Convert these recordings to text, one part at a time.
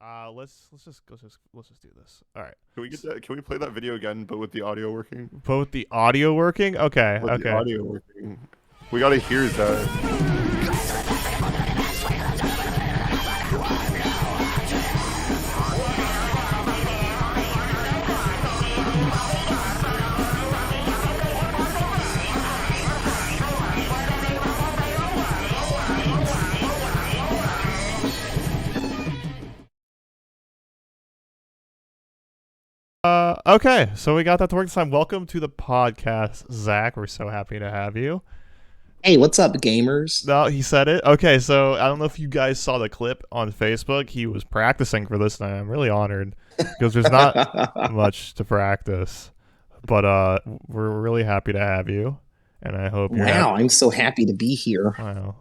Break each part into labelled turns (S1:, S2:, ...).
S1: Let's just do this. All right.
S2: Can we get that? Can we play that video again, but with the audio working?
S1: But with the audio working? Okay.
S2: With
S1: Okay.
S2: the audio working. We gotta hear that.
S1: Okay, so we got that to work this time. Welcome to the podcast, Zach. We're so happy to have you.
S3: Hey, what's up, gamers?
S1: No, he said it. Okay, so I don't know if you guys saw the clip on Facebook. He was practicing for this, and I'm really honored because there's not much to practice. But we're really happy to have you, and I hope you're
S3: Wow, I'm so happy to be here.
S1: Wow.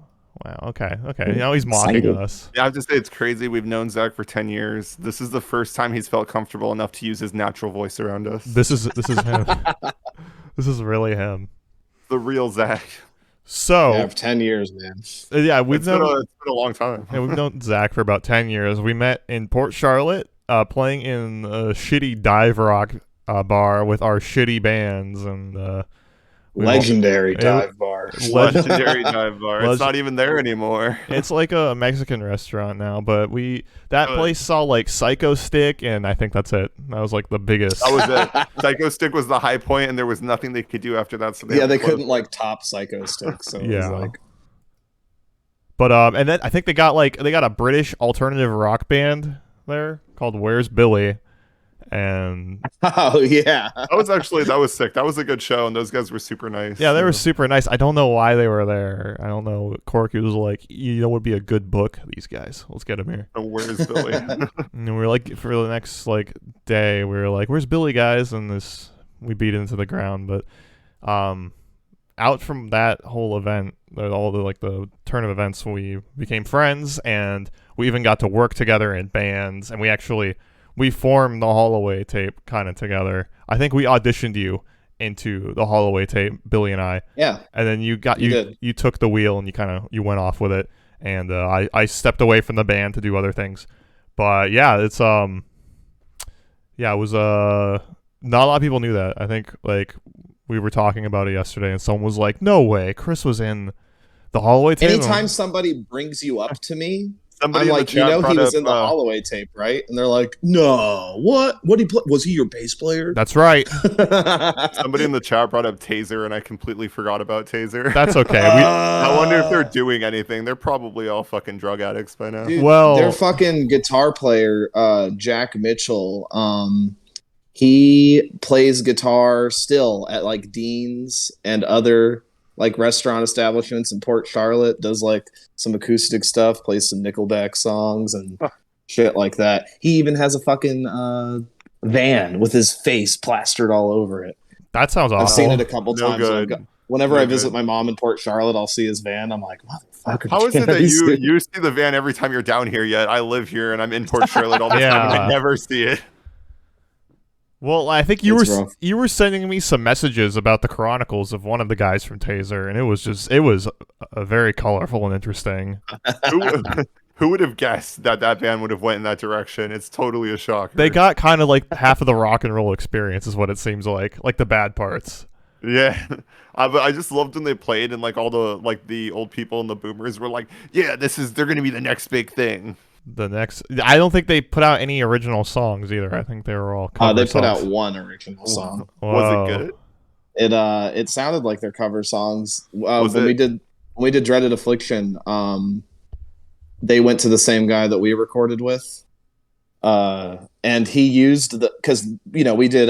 S1: Okay. Now he's mocking
S3: Excited.
S1: us.
S2: Yeah, I have to say it's crazy. We've known Zach for 10 years. This is the first time he's felt comfortable enough to use his natural voice around us.
S1: This is him. This is really him.
S2: The real Zach.
S1: So
S3: Yeah, for 10 years, man.
S1: yeah, we've
S2: It's
S1: known
S2: been a long time.
S1: we've known Zach for about 10 years. We met in Port Charlotte, playing in a shitty dive rock bar with our shitty bands, and
S3: Legendary dive bar.
S2: Legendary dive bar. It's not even there anymore.
S1: it's like a Mexican restaurant now, but that place saw like Psycho Stick, and I think that's it. That was like the biggest.
S2: That was it. Psycho Stick was the high point, and there was nothing they could do after that. So
S3: They couldn't like top Psycho Stick, so it
S1: Yeah.
S3: was like
S1: But and then I think they got a British alternative rock band there called Where's Billy, and
S3: oh yeah.
S2: that was sick. That was a good show, and those guys were super nice.
S1: yeah, they were super nice. I don't know why they were there. I don't know. Corky was like, would be a good book. These guys, let's get them here.
S2: And where's Billy?
S1: And we were like, for the next day, we were like, "Where's Billy, guys?" And we beat it into the ground. But out from that whole event, all the turn of events, we became friends, and we even got to work together in bands, and we formed the Holloway Tape kind of together. I think we auditioned you into the Holloway Tape, Billy and I.
S3: Yeah.
S1: And then you took the wheel and you went off with it, and I stepped away from the band to do other things. But yeah, it was not a lot of people knew that. I think we were talking about it yesterday, and someone was like, "No way, Chris was in the Holloway Tape."
S3: Anytime somebody brings you up to me,
S2: Somebody
S3: I'm
S2: in the
S3: like,
S2: chat
S3: he
S2: brought
S3: was
S2: up,
S3: in the Holloway Tape, right? And they're like, no, what? What he play? Was he your bass player?
S1: That's right.
S2: Somebody in the chat brought up Taser, and I completely forgot about Taser.
S1: That's okay.
S2: I wonder if they're doing anything. They're probably all fucking drug addicts by now.
S3: Dude,
S1: Well-
S3: their fucking guitar player, Jack Mitchell, he plays guitar still at like Dean's and other like restaurant establishments in Port Charlotte, does like some acoustic stuff, plays some Nickelback songs and shit like that. He even has a fucking van with his face plastered all over it.
S1: That sounds awful.
S3: I've seen it a couple
S2: No
S3: times.
S2: good.
S3: Whenever
S2: No
S3: I visit
S2: good.
S3: my mom in Port Charlotte, I'll see his van. I'm like, motherfucker.
S2: How is it
S3: can
S2: that
S3: I see
S2: you see the van every time you're down here, yet I live here and I'm in Port Charlotte all the time and
S1: Yeah.
S2: I never see it?
S1: Well, I think
S3: It's rough.
S1: you were sending me some messages about the chronicles of one of the guys from Taser, and it was a very colorful and interesting.
S2: Who would have guessed that band would have went in that direction? It's totally a shocker.
S1: They got kind of like half of the rock and roll experience, is what it seems like the bad parts.
S2: Yeah, but I just loved when they played and like all the old people and the boomers were like, "Yeah, they're gonna be the next big thing."
S1: I don't think they put out any original songs either. I think they were all cover
S3: They put
S1: songs.
S3: out one original song.
S1: Whoa.
S2: Was it good?
S3: It sounded like their cover songs.
S2: Was
S3: When
S2: it?
S3: we did Dreaded Affliction, they went to the same guy that we recorded with, and he used because we did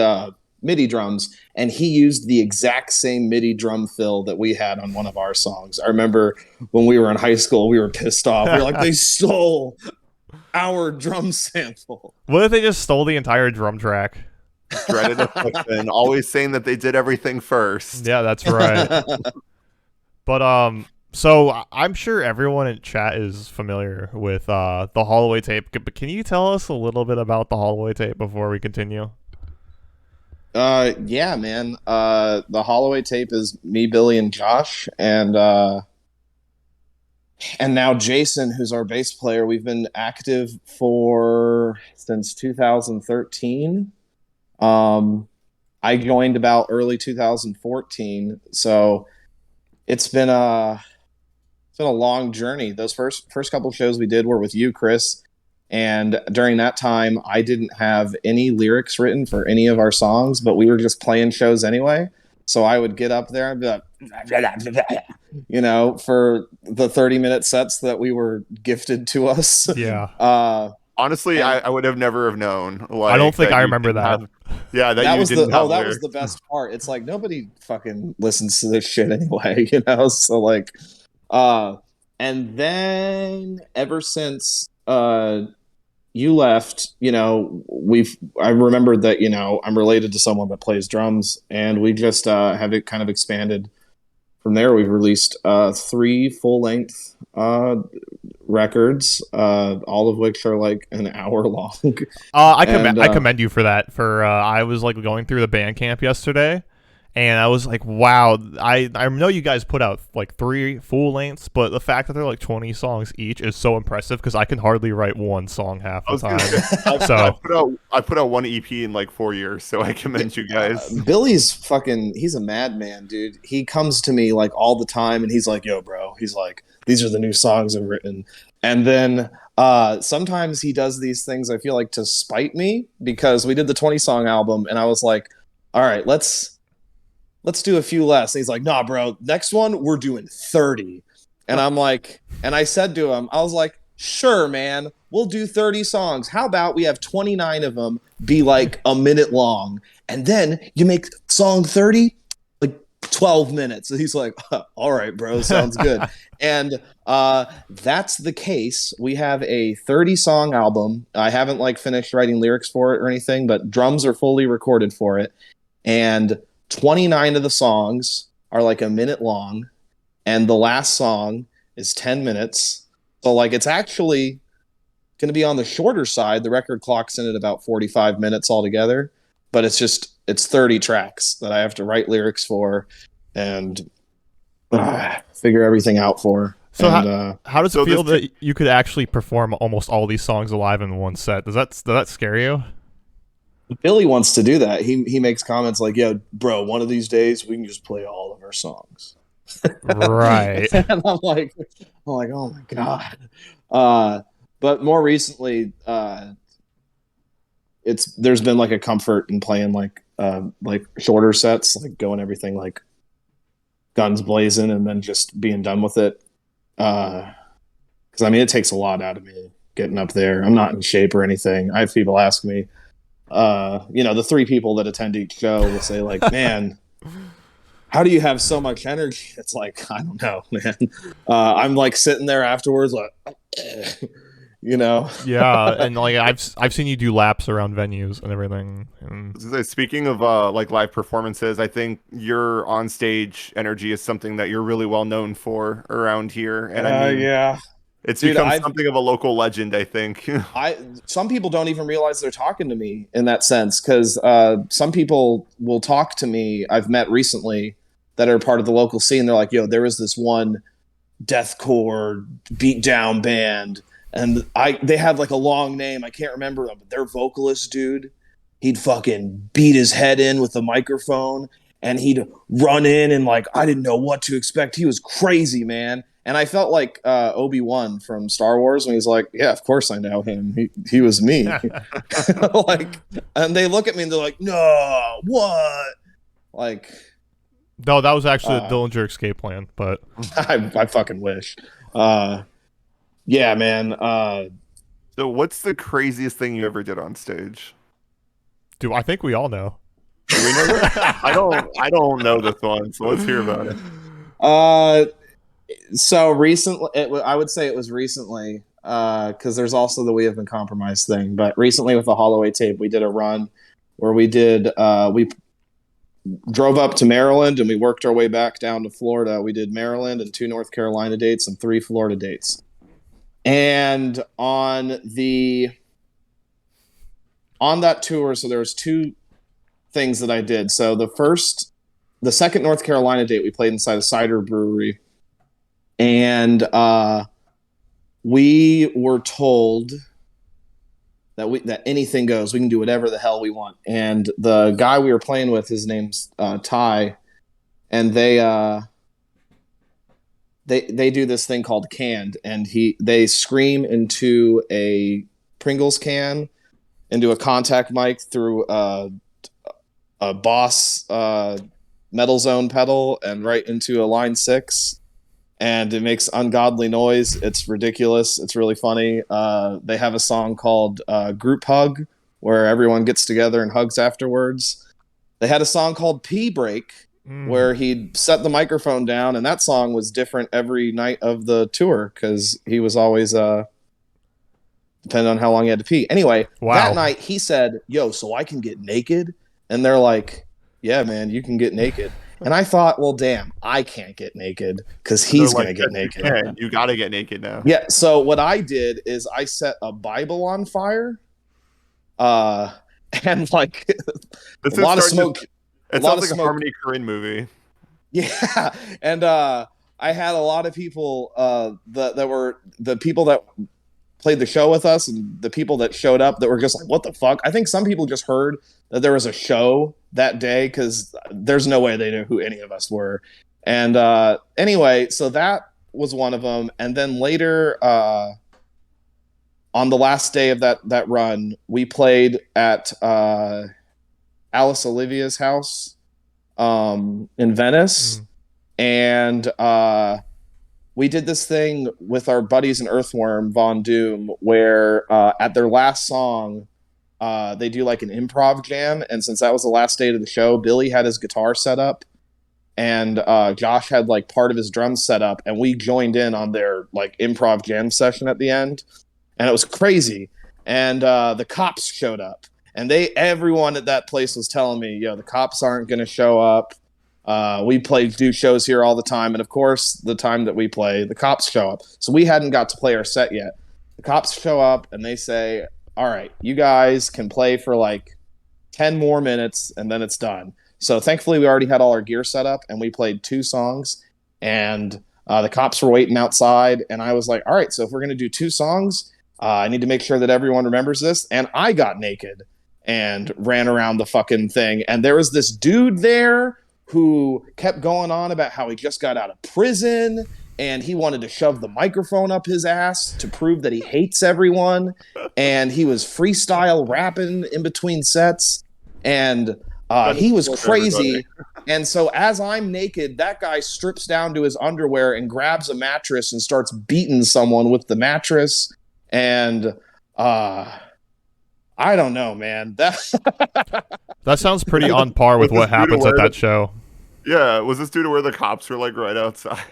S3: MIDI drums, and he used the exact same MIDI drum fill that we had on one of our songs. I remember when we were in high school, we were pissed off. We were like, they stole our drum sample.
S1: What if they just stole the entire drum track?
S2: Dreaded Affliction, always saying that they did everything first.
S1: Yeah, that's right. But so I'm sure everyone in chat is familiar with the Holloway Tape. But can you tell us a little bit about the Holloway Tape before we continue?
S3: Yeah, man. The Holloway Tape is me, Billy, and Josh, and And now Jason, who's our bass player, we've been active since 2013. I joined about early 2014, so it's been a long journey. Those first couple shows we did were with you, Chris, and during that time, I didn't have any lyrics written for any of our songs, but we were just playing shows anyway. So I would get up there and be like, for the 30-minute sets that we were gifted to us.
S1: Yeah.
S2: Honestly, I would have never have known.
S1: I don't think I remember that.
S3: That was the best part. It's like nobody fucking listens to this shit anyway, So like, and then ever since you left, I remembered that I'm related to someone that plays drums, and we just have it kind of expanded from there. We've released 3 full-length records, all of which are like an hour long.
S1: I commend you for that. I was like going through the Bandcamp yesterday, and I was like, wow, I know you guys put out like 3 full lengths, but the fact that they're like 20 songs each is so impressive because I can hardly write one song half the time.
S2: I put out 1 EP in like 4 years, so I commend you guys.
S3: Billy's he's a madman, dude. He comes to me like all the time, and he's like, yo, bro, he's like, these are the new songs I've written. And then sometimes he does these things, I feel like, to spite me, because we did the 20-song album, and I was like, all right, let's do a few less. And he's like, nah, bro, next one, we're doing 30. And I'm like, and I said to him, I was like, sure, man, we'll do 30 songs. How about we have 29 of them be like a minute long? And then you make song 30 like 12 minutes. And he's like, all right, bro, sounds good. And that's the case. We have a 30-song album. I haven't like finished writing lyrics for it or anything, but drums are fully recorded for it. And 29 of the songs are like a minute long, and the last song is 10 minutes. So like it's actually going to be on the shorter side. The record clocks in at about 45 minutes altogether, but it's 30 tracks that I have to write lyrics for and figure everything out for.
S1: So how does it feel that you could actually perform almost all these songs live in one set? Does that scare you?
S3: Billy wants to do that. He makes comments like, "Yo, bro, one of these days we can just play all of our songs."
S1: Right.
S3: And I'm like, oh my god. But more recently, there's been like a comfort in playing like shorter sets, like going everything like guns blazing, and then just being done with it. Because I mean, it takes a lot out of me getting up there. I'm not in shape or anything. I have people ask me. The 3 people that attend each show will say like, man, how do you have so much energy? It's like, I don't know, man. I'm like sitting there afterwards like,
S1: Yeah, and like I've seen you do laps around venues and everything. And
S2: speaking of like live performances, I think your on-stage energy is something that you're really well known for around here. And I mean,
S3: yeah.
S2: It's become something of a local legend, I think.
S3: Some people don't even realize they're talking to me in that sense, because some people will talk to me I've met recently that are part of the local scene. They're like, yo, there was this one deathcore beatdown band, and they had like a long name. I can't remember them, but their vocalist dude, he'd fucking beat his head in with a microphone, and he'd run in and like, I didn't know what to expect. He was crazy, man. And I felt like Obi-Wan from Star Wars when he's like, yeah, of course I know him. He was me. Like, and they look at me and they're like, no, what? Like,
S1: no, that was actually the Dillinger escape plan, but
S3: I fucking wish. Yeah, man.
S2: So what's the craziest thing you ever did on stage?
S1: Dude, I think we all know.
S2: Do we know that? I don't know this one, so let's hear about it.
S3: So recently, I would say it was recently, because there's also the We Have Been Compromised thing. But recently with the Holloway Tape, we did a run where we drove up to Maryland and we worked our way back down to Florida. We did Maryland and 2 North Carolina dates and 3 Florida dates. And on that tour, so there was 2 things that I did. So the second North Carolina date, we played inside a cider brewery. and we were told that anything goes. We can do whatever the hell we want. And the guy we were playing with, his name's Ty, and they do this thing called canned, and they scream into a Pringles can, into a contact mic through a Boss Metal Zone pedal, and right into a Line 6. And it makes ungodly noise. It's ridiculous. It's really funny. They have a song called Group Hug, where everyone gets together and hugs afterwards. They had a song called Pee Break, where he'd set the microphone down, and that song was different every night of the tour because he was always depending on how long he had to pee. Anyway, that night he said, "Yo, so I can get naked?" And they're like, "Yeah, man, you can get naked." And I thought, well, damn, I can't get naked because he's going to get naked.
S2: You got to get naked now.
S3: Yeah, so what I did is I set a Bible on fire, and like a lot of smoke.
S2: It sounds like a Harmony Korine movie.
S3: Yeah, and I had a lot of people that were the people that played the show with us, and the people that showed up that were just like, what the fuck? I think some people just heard that there was a show that day because there's no way they knew who any of us were. And anyway, so that was one of them. And then later, on the last day of that run, we played at Alice Olivia's house in Venice. And we did this thing with our buddies in Earthworm, Von Doom, where at their last song, they do like an improv jam. And since that was the last day of the show, Billy had his guitar set up, and Josh had like part of his drums set up, and we joined in on their like improv jam session at the end. And it was crazy. And the cops showed up, and everyone at that place was telling me, yo, the cops aren't going to show up. We do shows here all the time. And of course, the time that we play, the cops show up. So we hadn't got to play our set yet. The cops show up and they say, all right, you guys can play for like 10 more minutes and then it's done. So thankfully we already had all our gear set up, and we played 2 songs, and the cops were waiting outside. And I was like, all right, so if we're going to do 2 songs, I need to make sure that everyone remembers this. And I got naked and ran around the fucking thing. And there was this dude there who kept going on about how he just got out of prison, and he wanted to shove the microphone up his ass to prove that he hates everyone. And he was freestyle rapping in between sets, and he was crazy. And so as I'm naked, that guy strips down to his underwear and grabs a mattress and starts beating someone with the mattress. And I don't know, man.
S1: That sounds pretty on par with what happens at that show.
S2: Yeah, was this dude where the cops were like right outside?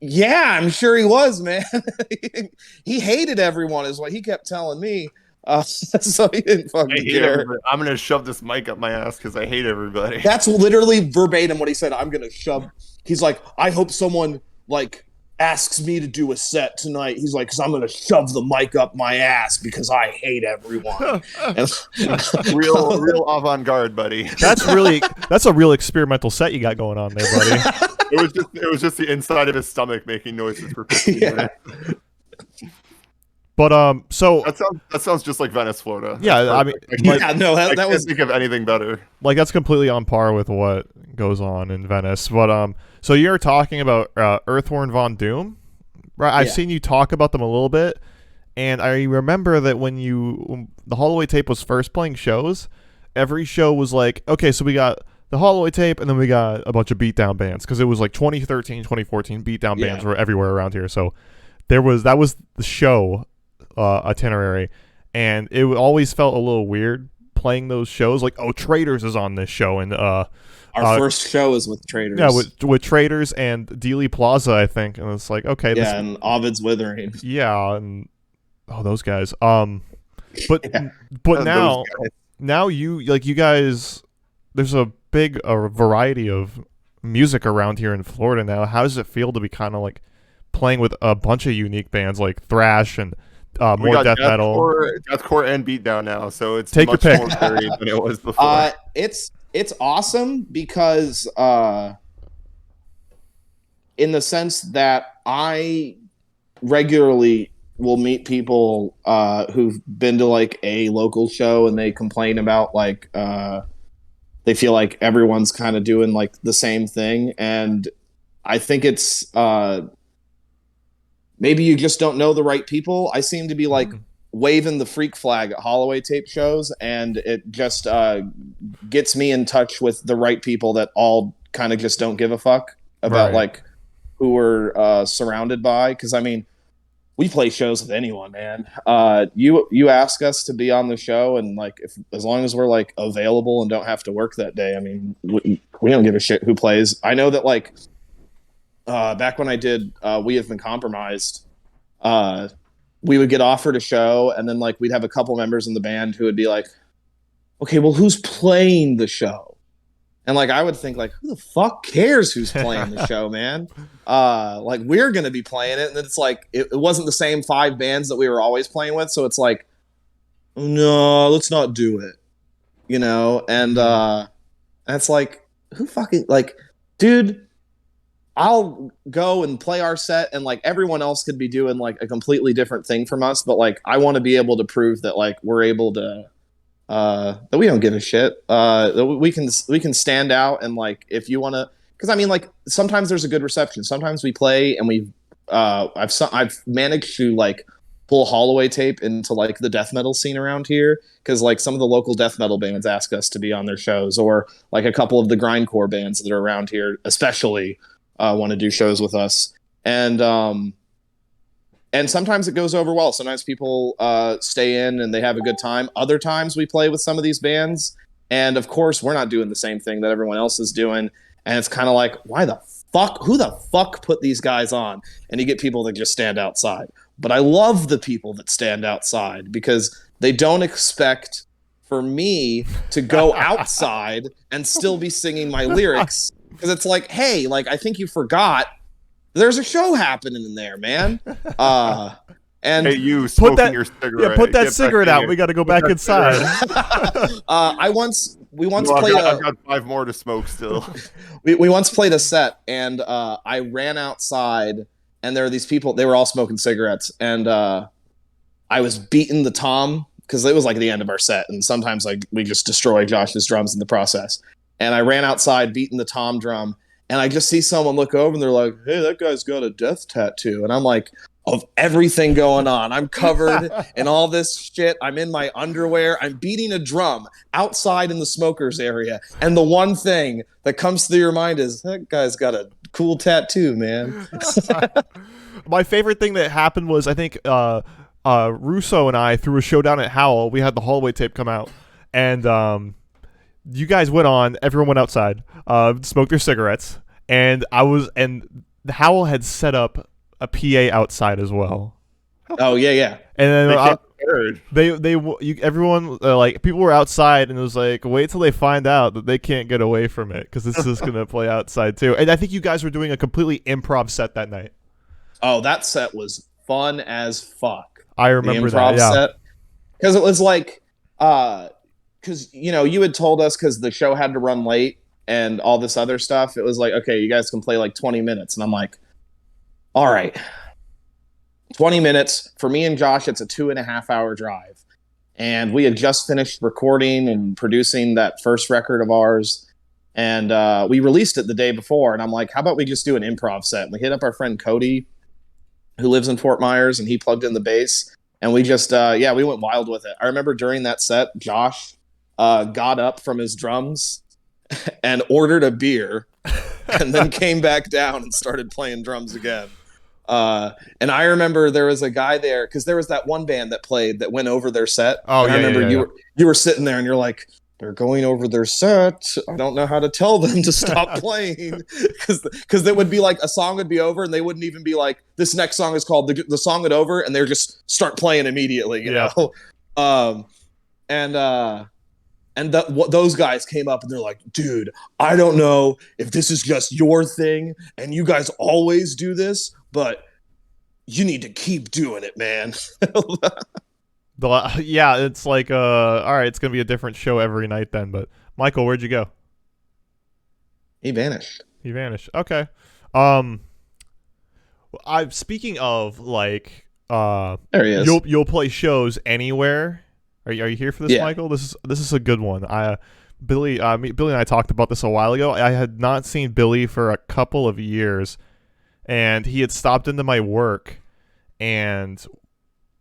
S3: Yeah, I'm sure he was, man. He hated everyone, is what he kept telling me. So he didn't fucking care.
S2: I'm gonna shove this mic up my ass because I hate everybody.
S3: That's literally verbatim what he said. I'm gonna shove. He's like, I hope someone like asks me to do a set tonight. He's like, because I'm gonna shove the mic up my ass because I hate everyone.
S2: real avant-garde, buddy.
S1: That's a real experimental set you got going on there, buddy.
S2: It was just the inside of his stomach making noises for 15 minutes.
S1: But so
S2: that sounds just like Venice, Florida.
S1: Yeah, I mean,
S2: I can't think of anything better.
S1: Like that's completely on par with what goes on in Venice. But so you're talking about Earthworm Von Doom, right? I've seen you talk about them a little bit, and I remember that when the Holloway Tape was first playing shows, every show was like, okay, so we got the Holloway Tape, and then we got a bunch of beatdown bands, because it was like 2013, 2014 beatdown bands were everywhere around here. So that was the show itinerary, and it always felt a little weird playing those shows. Like, oh, Traders is on this show, and
S3: our first show is with Traders.
S1: Yeah, with Traders and Dealey Plaza, I think, and it's like, okay,
S3: and Ovid's Withering.
S1: Yeah, and those guys. But now you guys, there's a big variety of music around here in Florida now. How does it feel to be kind of like playing with a bunch of unique bands like thrash and more death metal,
S2: deathcore and beatdown now? So it's
S1: take
S2: much
S1: your pick.
S2: more varied than it was before.
S3: It's awesome because in the sense that I regularly will meet people who've been to like a local show and they complain about like they feel like everyone's kind of doing like the same thing, and I think it's maybe you just don't know the right people. I seem to be like waving the freak flag at Holloway Tape shows, and it just gets me in touch with the right people that all kind of just don't give a fuck about like who we're surrounded by. Because I mean, we play shows with anyone, man. You ask us to be on the show, and like as long as we're like available and don't have to work that day, I mean, we don't give a shit who plays. I know that like back when I did We Have Been Compromised, we would get offered a show, and then like we'd have a couple members in the band who would be like, okay, well, who's playing the show? And like I would think like, who the fuck cares who's playing the show, man? Like we're gonna be playing it, and it's like it wasn't the same 5 bands that we were always playing with, so it's like, no, let's not do it, you know? And it's like, who fucking like, dude, I'll go and play our set, and like everyone else could be doing like a completely different thing from us, but like I want to be able to prove that like we're able to that we don't give a shit, that we can stand out, and like if you want to, because I mean like sometimes there's a good reception, sometimes we play and we've I've managed to like pull Holloway Tape into like the death metal scene around here, because like some of the local death metal bands ask us to be on their shows, or like a couple of the grindcore bands that are around here especially want to do shows with us, and sometimes it goes over well. Sometimes people stay in and they have a good time. Other times we play with some of these bands, and of course we're not doing the same thing that everyone else is doing, and it's kind of like, why the fuck, who the fuck put these guys on? And you get people that just stand outside. But I love the people that stand outside, because they don't expect for me to go outside and still be singing my lyrics, because it's like, hey, like I think you forgot there's a show happening in there, man. And
S2: hey, you smoking your cigarette.
S1: Yeah, put that cigarette out. We got to go back inside.
S3: We once played.
S2: I've got 5 more to smoke still.
S3: we once played a set, and I ran outside, and there were these people. They were all smoking cigarettes, and I was beating the tom, because it was like the end of our set, and sometimes like we just destroy Josh's drums in the process. And I ran outside beating the tom drum, and I just see someone look over and they're like, hey, that guy's got a death tattoo. And I'm like, of everything going on, I'm covered in all this shit. I'm in my underwear. I'm beating a drum outside in the smokers area. And the one thing that comes through your mind is, that guy's got a cool tattoo, man.
S1: My favorite thing that happened was, I think Russo and I threw a show down at Howl. We had the Holloway Tape come out. And you guys went on, everyone went outside, smoked their cigarettes, and Howell had set up a PA outside as well.
S3: Oh yeah.
S1: And then everyone like people were outside, and it was like, wait till they find out that they can't get away from it, because this is gonna play outside too. And I think you guys were doing a completely improv set that night.
S3: Oh, that set was fun as fuck.
S1: I remember the improv
S3: set, because it was like because you had told us, because the show had to run late and all this other stuff, it was like, okay, you guys can play like 20 minutes. And I'm like, all right, 20 minutes. For me and Josh, it's a 2.5 hour drive. And we had just finished recording and producing that first record of ours. And we released it the day before. And I'm like, how about we just do an improv set? And we hit up our friend Cody, who lives in Fort Myers, and he plugged in the bass. And we just, we went wild with it. I remember during that set, Josh got up from his drums and ordered a beer, and then came back down and started playing drums again. And I remember there was a guy there, because there was that one band that played that went over their set.
S1: Oh,
S3: and I remember you were sitting there and you're like, they're going over their set. I don't know how to tell them to stop playing, because it would be like a song would be over, and they wouldn't even be like, this next song is called the song would over, and they're just start playing immediately, you know. And those guys came up and they're like, dude, I don't know if this is just your thing and you guys always do this, but you need to keep doing it, man.
S1: Yeah, it's like, all right, it's going to be a different show every night then. But Michael, where'd you go?
S3: He vanished.
S1: Okay. I'm speaking of like
S3: There he is.
S1: you'll play shows anywhere. Are you here for this,
S3: Yeah.
S1: Michael? This is a good one. Billy and I talked about this a while ago. I had not seen Billy for a couple of years, and he had stopped into my work, and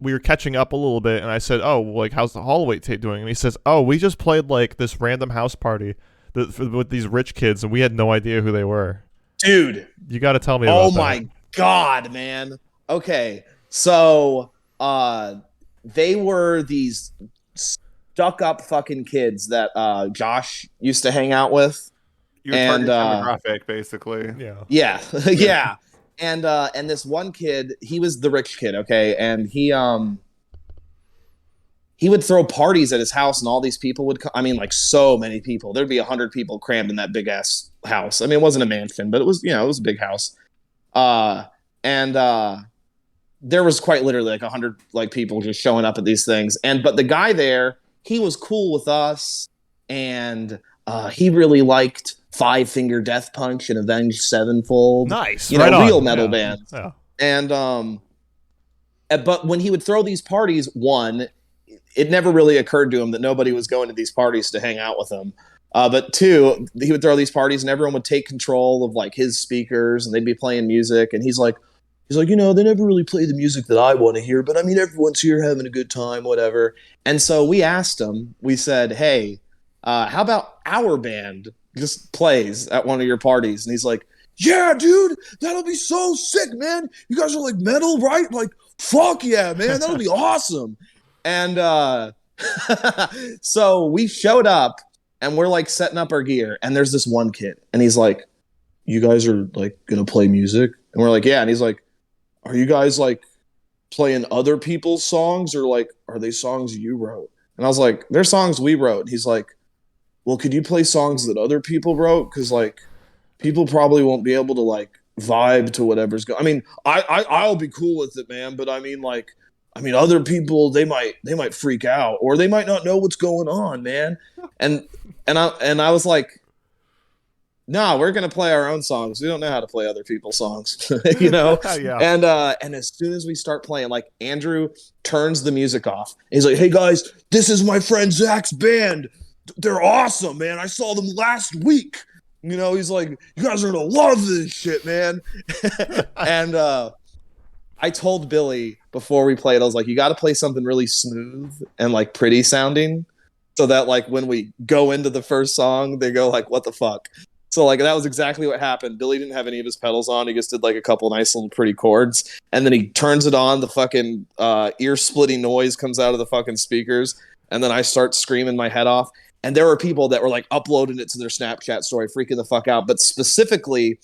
S1: we were catching up a little bit, and I said, "Oh, like how's the Holloway Tape doing?" And he says, "Oh, we just played like this random house party with these rich kids, and we had no idea who they were."
S3: Dude.
S1: You got to tell me about that.
S3: Oh my God, man. Okay. So they were these stuck up fucking kids that Josh used to hang out with.
S2: Your target demographic, basically.
S1: Yeah.
S3: Yeah. Yeah. And this one kid, he was the rich kid, okay? And he would throw parties at his house, and all these people would come. I mean, like so many people. There'd be 100 people crammed in that big ass house. I mean, it wasn't a mansion, but it was, it was a big house. And there was quite literally like 100 like people just showing up at these things. But the guy there, he was cool with us, and he really liked Five Finger Death Punch and Avenged Sevenfold.
S1: Nice,
S3: real metal bands.
S1: Yeah.
S3: And but when he would throw these parties, one, it never really occurred to him that nobody was going to these parties to hang out with him. But two, he would throw these parties and everyone would take control of like his speakers and they'd be playing music. And he's like, they never really play the music that I want to hear, but I mean, everyone's here having a good time, whatever. And so we asked him, we said, hey, how about our band just plays at one of your parties? And he's like, yeah, dude, that'll be so sick, man. You guys are like metal, right? Like, fuck yeah, man. That'll be awesome. And so we showed up and we're like setting up our gear, and there's this one kid and he's like, you guys are like gonna play music? And we're like, yeah. And he's like, are you guys like playing other people's songs, or like are they songs you wrote? And I was like, they're songs we wrote. And he's like, well, could you play songs that other people wrote? Because like people probably won't be able to like vibe to whatever's going. I mean, I'll be cool with it, man, but I mean other people, they might freak out, or they might not know what's going on, man. And I was like, nah, we're gonna play our own songs. We don't know how to play other people's songs, Yeah. And as soon as we start playing, like Andrew turns the music off. He's like, hey guys, this is my friend Zach's band. They're awesome, man. I saw them last week. He's like, you guys are gonna love this shit, man. And I told Billy before we played, I was like, you got to play something really smooth and like pretty sounding, so that like when we go into the first song, they go like, what the fuck? So like that was exactly what happened. Billy didn't have any of his pedals on. He just did like a couple nice little pretty chords, and then he turns it on. The fucking ear-splitting noise comes out of the fucking speakers, and then I start screaming my head off. And there were people that were like uploading it to their Snapchat story, freaking the fuck out. But specifically,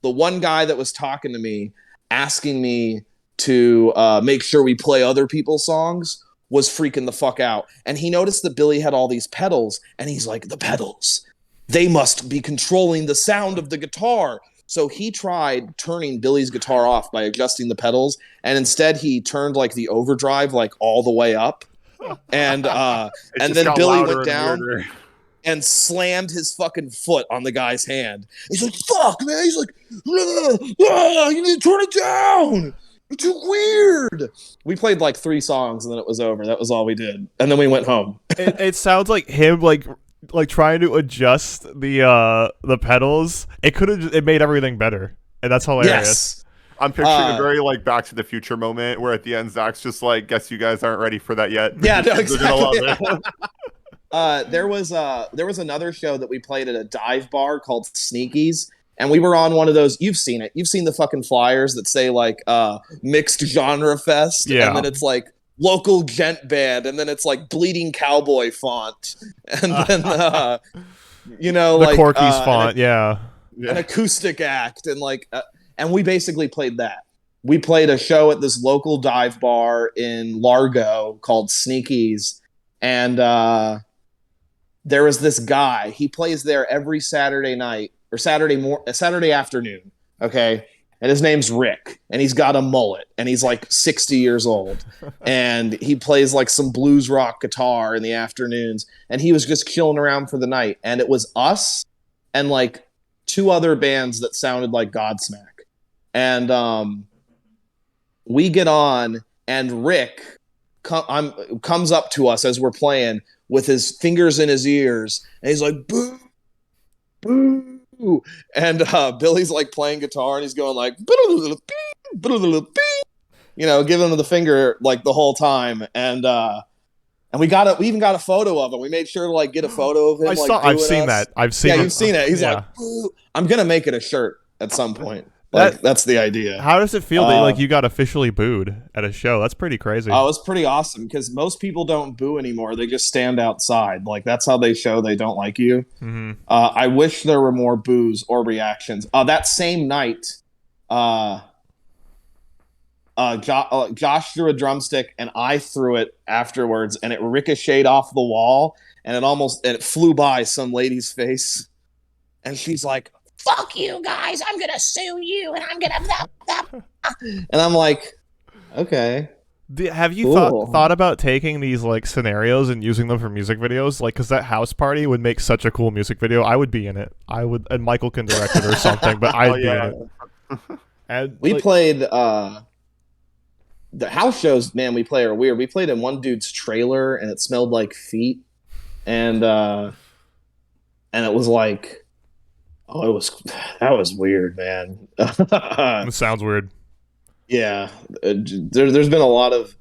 S3: the one guy that was talking to me, asking me to make sure we play other people's songs, was freaking the fuck out. And he noticed that Billy had all these pedals, and he's like, the pedals, they must be controlling the sound of the guitar. So he tried turning Billy's guitar off by adjusting the pedals, and instead he turned like the overdrive like all the way up. And then Billy went down and slammed his fucking foot on the guy's hand. He's like, fuck, man. He's like, you need to turn it down. It's too weird. We played like 3 songs and then it was over. That was all we did. And then we went home.
S1: It sounds like him like trying to adjust the pedals. It made everything better. And that's hilarious. Yes.
S2: I'm picturing a very like Back to the Future moment where at the end Zach's just like, guess you guys aren't ready for that yet.
S3: Yeah, no, exactly. There was another show that we played at a dive bar called Sneakies, and we were on one of those. You've seen it. You've seen the fucking flyers that say like mixed genre fest, and then it's like local gent band, and then it's like bleeding cowboy font, and then the like
S1: Corky's font,
S3: an acoustic act, and like. And we basically played that. We played a show at this local dive bar in Largo called Sneakies. And there was this guy. He plays there every Saturday night or Saturday afternoon. Okay. And his name's Rick. And he's got a mullet. And he's like 60 years old. And he plays like some blues rock guitar in the afternoons. And he was just chilling around for the night. And it was us and like 2 other bands that sounded like Godsmack. And we get on, and Rick comes up to us as we're playing with his fingers in his ears, and he's like, boo, boo. And Billy's like playing guitar, and he's going like, you know, giving him the finger like the whole time. And we even got a photo of him. We made sure to like get a photo of him.
S1: I've seen that. Yeah,
S3: you've seen it. He's like, boo. I'm gonna make it a shirt at some point. Like that's the idea.
S1: How does it feel that like you got officially booed at a show? That's pretty crazy.
S3: Oh, it's pretty awesome because most people don't boo anymore. They just stand outside. Like that's how they show they don't like you.
S1: Mm-hmm.
S3: I wish there were more boos or reactions. That same night, Josh threw a drumstick and I threw it afterwards, and it ricocheted off the wall, and it flew by some lady's face, and she's like, "Fuck you guys! I'm gonna sue you, and I'm gonna." And I'm like, okay.
S1: Have you thought about taking these like scenarios and using them for music videos? Like, because that house party would make such a cool music video. I would be in it. I would, and Michael can direct it or something. But I'd be in it. And
S3: we played the house shows. Man, we play are weird. We played in one dude's trailer, and it smelled like feet, and it was like. Oh, that was weird, man.
S1: It sounds weird.
S3: Yeah, there's been a lot of.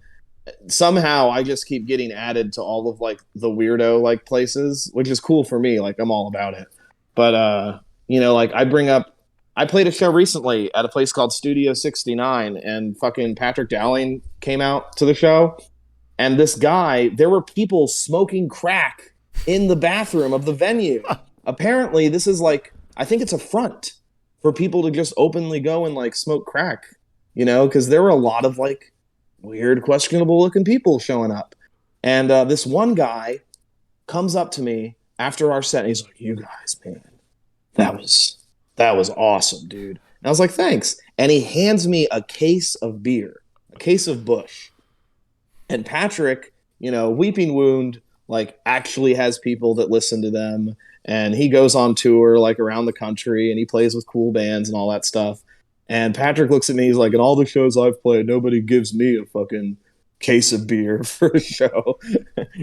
S3: Somehow, I just keep getting added to all of like the weirdo like places, which is cool for me. Like I'm all about it. But you know, like I played a show recently at a place called Studio 69, and fucking Patrick Dowling came out to the show, and this guy, there were people smoking crack in the bathroom of the venue. Apparently, this is like. I think it's a front for people to just openly go and like smoke crack, you know, because there were a lot of like weird, questionable looking people showing up. And this one guy comes up to me after our set, and he's like, "You guys, man, that was awesome, dude." And I was like, "Thanks." And he hands me a case of beer, a case of Busch. And Patrick, you know, Weeping Wound, like actually has people that listen to them. And he goes on tour like around the country, and he plays with cool bands and all that stuff. And Patrick looks at me, he's like, "In all the shows I've played, nobody gives me a fucking case of beer for a show."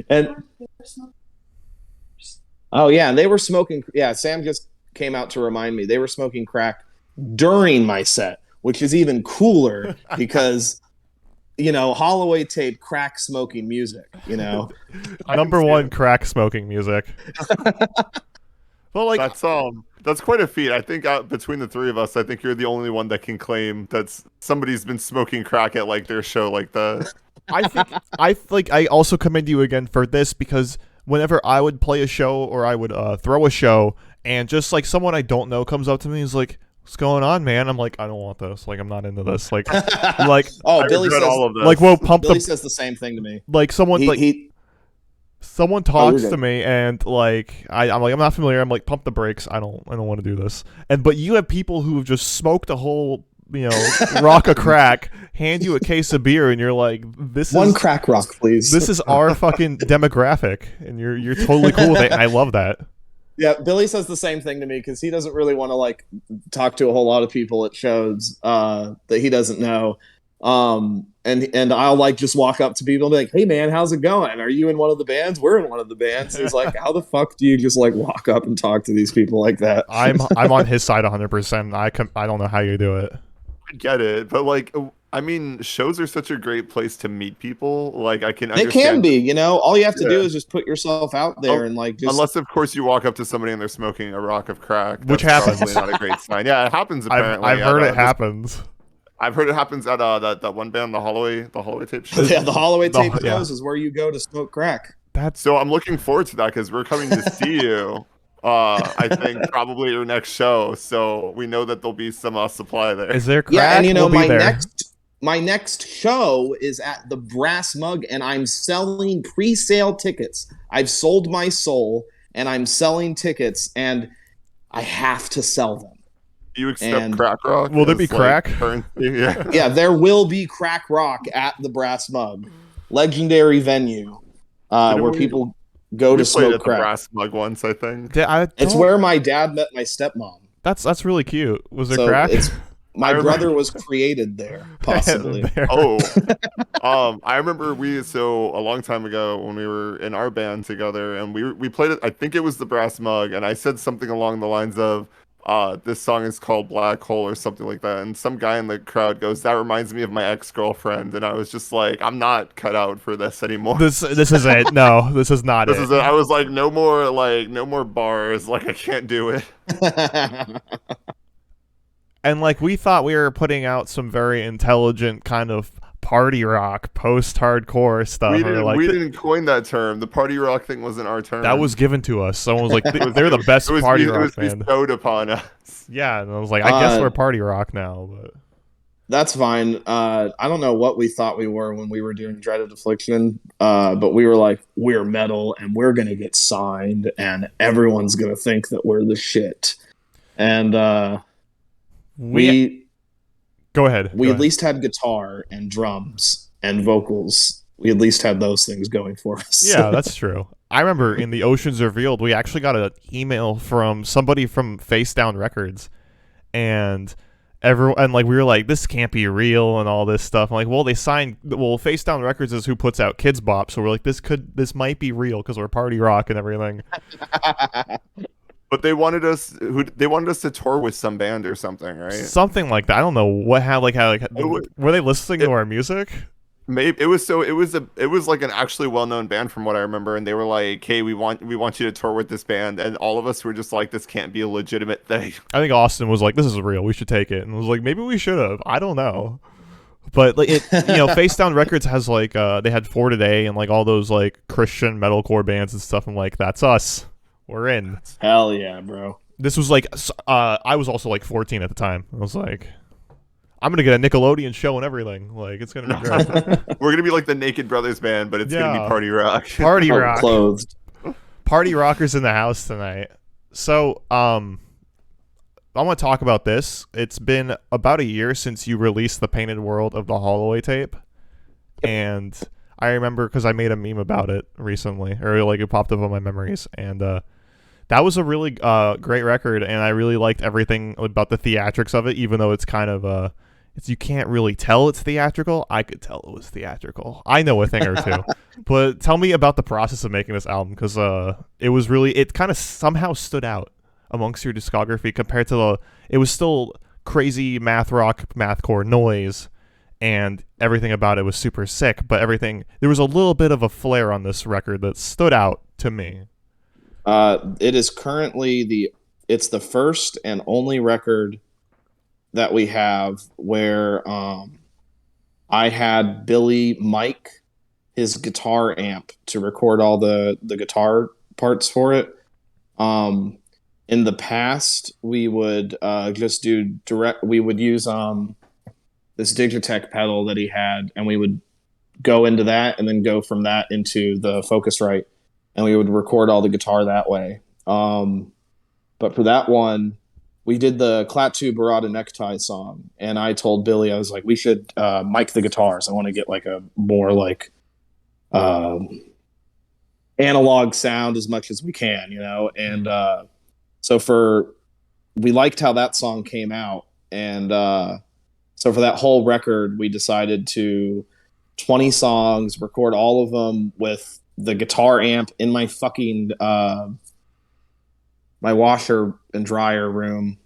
S3: And oh yeah, and they were smoking. Yeah, Sam just came out to remind me they were smoking crack during my set, which is even cooler because you know, Holloway Tape crack smoking music. You know,
S1: number one crack smoking music.
S2: Well, like that's quite a feat. I think between the three of us, I think you're the only one that can claim that somebody's been smoking crack at like their show like that.
S1: I also commend you again for this, because whenever I would play a show or I would throw a show, and just like someone I don't know comes up to me and is like, "What's going on, man?" I'm like, "I don't want this. Like, I'm not into this." Like,
S3: oh, Billy says
S2: all of this.
S1: Like, whoa,
S3: Billy says the same thing to me.
S1: Like someone someone talks to me, and like I'm like, "I'm not familiar." I'm like, "Pump the brakes. I don't want to do this." But you have people who have just smoked a whole, you know, rock of crack, hand you a case of beer, and you're like, "This
S3: one
S1: is
S3: crack rock, please."
S1: This is our fucking demographic, and you're totally cool with it. I love that.
S3: Yeah, Billy says the same thing to me because he doesn't really want to like talk to a whole lot of people at shows that he doesn't know. And I'll like just walk up to people and be like, "Hey man, how's it going? Are you in one of the bands? We're in one of the bands." And he's like, "How the fuck do you just like walk up and talk to these people like that?"
S1: I'm on his side 100%. I don't know how you do it.
S2: I get it, but like, I mean, shows are such a great place to meet people. Like, I can.
S3: They can be, you know. All you have to do is just put yourself out there and like. Just...
S2: Unless, of course, you walk up to somebody and they're smoking a rock of crack,
S1: which happens.
S2: Probably not a great sign. Yeah, it happens. Apparently,
S1: I've heard it happens.
S2: I've heard it happens at that one band, the Holloway Tape show.
S3: Yeah, the Holloway Tape shows is where you go to smoke crack.
S2: So I'm looking forward to that because we're coming to see you. I think probably your next show, so we know that there'll be some supply there.
S1: Is there crack?
S3: Yeah, and you know
S1: we'll
S3: my next show is at the Brass Mug, and I'm selling pre-sale tickets. I've sold my soul, and I'm selling tickets, and I have to sell them.
S2: You accept crack rock?
S1: Will there be crack?
S2: Yeah.
S3: Yeah, there will be crack rock at the Brass Mug, legendary venue where people go to smoke
S2: at
S3: crack.
S2: The Brass Mug once, I think.
S3: It's where my dad met my stepmom.
S1: That's really cute. Was there crack?
S3: My brother was created there, possibly.
S2: Oh, I remember a long time ago when we were in our band together, and we played it. I think it was the Brass Mug, and I said something along the lines of, "This song is called Black Hole" or something like that. And some guy in the crowd goes, "That reminds me of my ex-girlfriend," and I was just like, "I'm not cut out for this anymore.
S1: This is it. No, this is not
S2: This
S1: it.
S2: is it." I was like, no more bars. Like, I can't do it.
S1: And like we thought we were putting out some very intelligent kind of party rock, post-hardcore stuff.
S2: We didn't coin that term. The party rock thing wasn't our term.
S1: That was given to us. Someone was like, "They're the best party rock band."
S2: It was bestowed upon us.
S1: Yeah, and I was like, "I guess we're party rock now." But
S3: that's fine. I don't know what we thought we were when we were doing Dreaded Affliction, but we were like, we're metal and we're gonna get signed, and everyone's gonna think that we're the shit. And we
S1: go ahead.
S3: We at least had guitar and drums and vocals. We at least had those things going for us.
S1: Yeah, that's true. I remember in the Oceans Revealed, we actually got an email from somebody from Face Down Records, and we were like, this can't be real and all this stuff. I'm like, well, Face Down Records is who puts out Kids Bop, so we're like, this might be real because we're party rock and everything.
S2: But they wanted us to tour with some band or something, right?
S1: Something like that. I don't know were they listening to our music?
S2: Maybe it was like an actually well-known band from what I remember, and they were like, "Hey, we want you to tour with this band," and all of us were just like, "This can't be a legitimate thing."
S1: I think Austin was like, "This is real. We should take it," and I was like, "Maybe we should have. I don't know." But like Face Down Records has like they had For Today and like all those like Christian metalcore bands and stuff. I'm like, that's us. We're in.
S3: Hell yeah, bro.
S1: This was like, I was also like 14 at the time. I was like, I'm going to get a Nickelodeon show and everything. Like, it's going to be great.
S2: We're going to be like the Naked Brothers band, but it's going to be party rock.
S1: Party rock.
S3: Clothed.
S1: Party rockers in the house tonight. So, I want to talk about this. It's been about a year since you released the Painted World of the Holloway Tape. And I remember because I made a meme about it recently, or like it popped up on my memories. And, that was a really great record, and I really liked everything about the theatrics of it, even though it's kind of you can't really tell it's theatrical. I could tell it was theatrical. I know a thing or two. But tell me about the process of making this album, because it kind of somehow stood out amongst your discography compared to it was still crazy math rock, mathcore noise, and everything about it was super sick, but there was a little bit of a flair on this record that stood out to me.
S3: It is currently it's the first and only record that we have where I had Billy mic his guitar amp to record all the guitar parts for it. In the past, we would just do direct. We would use this Digitech pedal that he had, and we would go into that, and then go from that into the Focusrite. And we would record all the guitar that way. But for that one, we did the Klaatu Barada Necktie song. And I told Billy, I was like, we should mic the guitars. I want to get like a more like analog sound as much as we can, And we liked how that song came out. And so for that whole record, we decided to 20 songs, record all of them with the guitar amp in my fucking my washer and dryer room,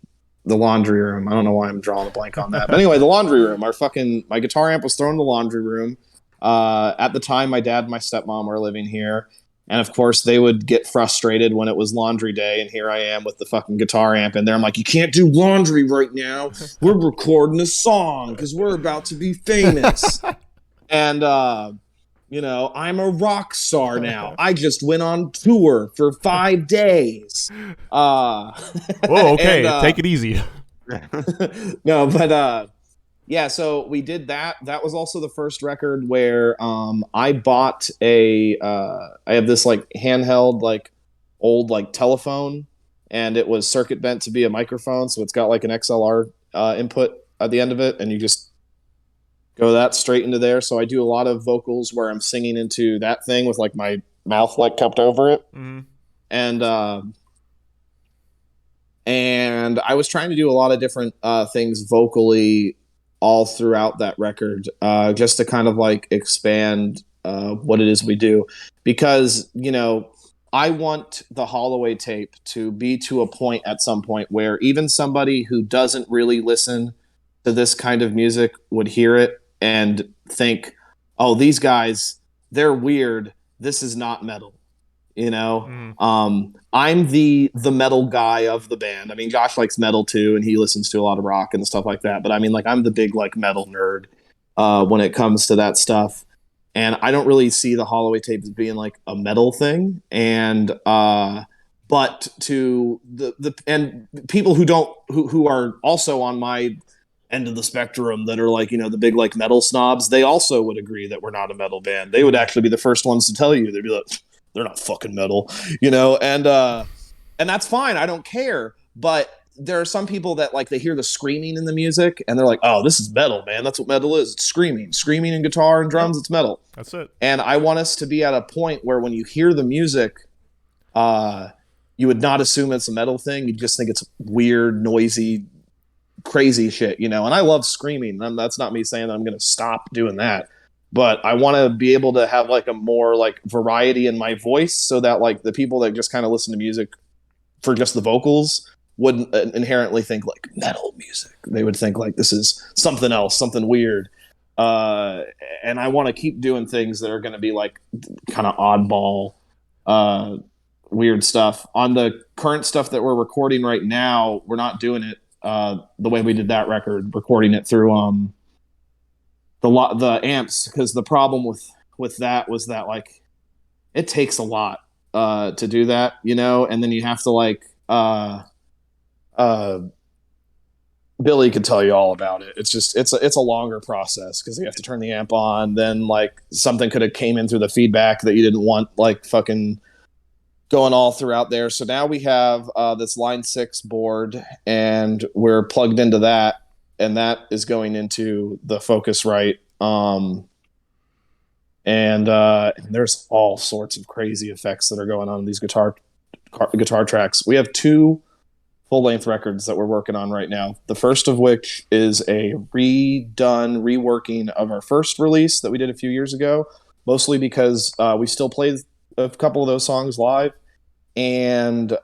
S3: the laundry room. I don't know why I'm drawing a blank on that. But anyway, the laundry room. My guitar amp was thrown in the laundry room. At the time, my dad and my stepmom were living here. And of course, they would get frustrated when it was laundry day. And here I am with the fucking guitar amp in there. I'm like, you can't do laundry right now. We're recording a song because we're about to be famous. And, I'm a rock star now. I just went on tour for 5 days.
S1: Whoa, okay. Take it easy.
S3: No, but yeah, so we did that. That was also the first record where I bought I have this like handheld, like old like telephone, and it was circuit bent to be a microphone. So it's got like an XLR input at the end of it, and you just go that straight into there. So I do a lot of vocals where I'm singing into that thing with like my mouth like cupped over it.
S1: Mm-hmm.
S3: And And I was trying to do a lot of different things vocally all throughout that record, just to kind of like expand what it is we do. Because, you know, I want the Holloway Tape to be to a point at some point where even somebody who doesn't really listen to this kind of music would hear it and think, oh, these guys, they're weird. This is not metal. You know, I'm the metal guy of the band. I mean, Josh likes metal too, and he listens to a lot of rock and stuff like that. But I mean, like, I'm the big like metal nerd when it comes to that stuff. And I don't really see the Holloway Tape as being like a metal thing. And but to the and people who are also on my end of the spectrum that are like, you know, the big like metal snobs, they also would agree that we're not a metal band. They would actually be the first ones to tell you. They'd be like, they're not fucking metal, you know, and that's fine. I don't care. But there are some people that like, they hear the screaming in the music and they're like, oh, this is metal, man. That's what metal is. It's screaming and guitar and drums. It's metal.
S1: That's it. And
S3: I want us to be at a point where when you hear the music, you would not assume it's a metal thing. You just think it's weird, noisy, crazy shit, you know. And I love screaming. That's not me saying that I'm going to stop doing that. But I want to be able to have like a more like variety in my voice so that like the people that just kind of listen to music for just the vocals wouldn't inherently think like metal music. They would think like this is something else, something weird. And I want to keep doing things that are going to be like kind of oddball, weird stuff. On the current stuff that we're recording right now, we're not doing it the way we did that record, recording it through the amps, because the problem with that was that like it takes a lot to do that, you know, and then you have to like Billy could tell you all about it. It's just it's a longer process because you have to turn the amp on, then like something could have came in through the feedback that you didn't want like fucking going all throughout there. So now we have this line 6 board and we're plugged into that, and that is going into the Focusrite. And there's all sorts of crazy effects that are going on in these guitar tracks. We have 2 full-length records that we're working on right now. The first of which is a reworking of our first release that we did a few years ago, mostly because we still play a couple of those songs live. And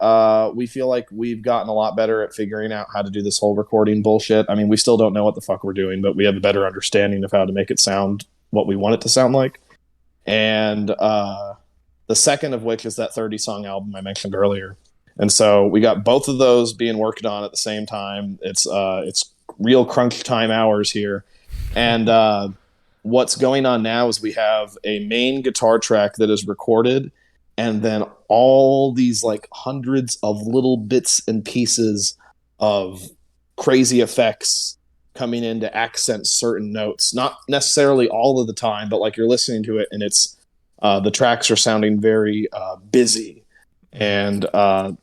S3: we feel like we've gotten a lot better at figuring out how to do this whole recording bullshit. I mean, we still don't know what the fuck we're doing, but we have a better understanding of how to make it sound what we want it to sound like. And the second of which is that 30-song album I mentioned earlier. And so we got both of those being worked on at the same time. It's real crunch time hours here. And what's going on now is we have a main guitar track that is recorded, and then all these like hundreds of little bits and pieces of crazy effects coming in to accent certain notes. Not necessarily all of the time, but like you're listening to it and it's the tracks are sounding very busy, but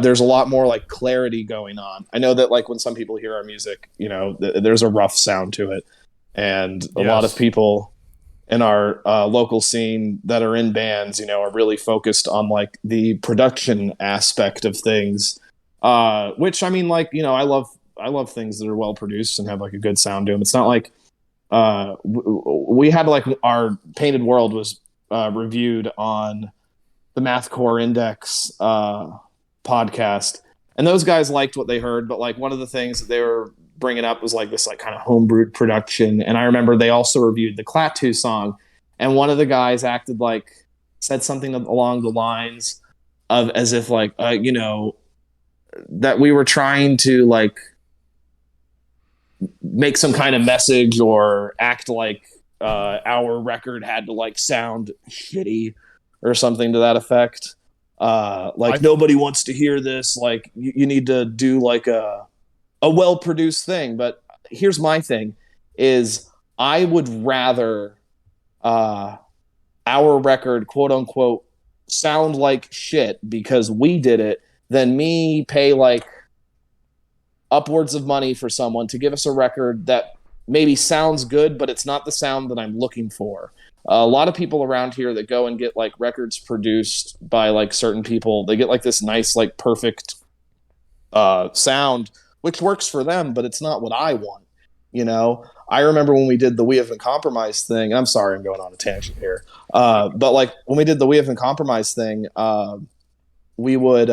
S3: there's a lot more like clarity going on. I know that like when some people hear our music, you know, there's a rough sound to it, and a lot of people in our local scene that are in bands, you know, are really focused on like the production aspect of things, which I mean, like, you know, I love things that are well produced and have like a good sound to them. It's not like we had like our Painted World was reviewed on the Mathcore Index podcast, and those guys liked what they heard, but like one of the things that they were bringing up was like this like kind of homebrewed production. And I remember they also reviewed the Klaatu song, and one of the guys said something along the lines of as if like you know, that we were trying to like make some kind of message or act like our record had to like sound shitty or something to that effect. Nobody wants to hear this. Like you need to do like a well-produced thing. But here's my thing is I would rather our record, quote unquote, sound like shit because we did it than me pay like upwards of money for someone to give us a record that maybe sounds good, but it's not the sound that I'm looking for. A lot of people around here that go and get like records produced by like certain people, they get like this nice, like perfect sound, which works for them, but it's not what I want. You know, I remember when we did the We Haven't Compromised thing. And I'm sorry, I'm going on a tangent here. But like when we did the We Haven't Compromised thing, we would.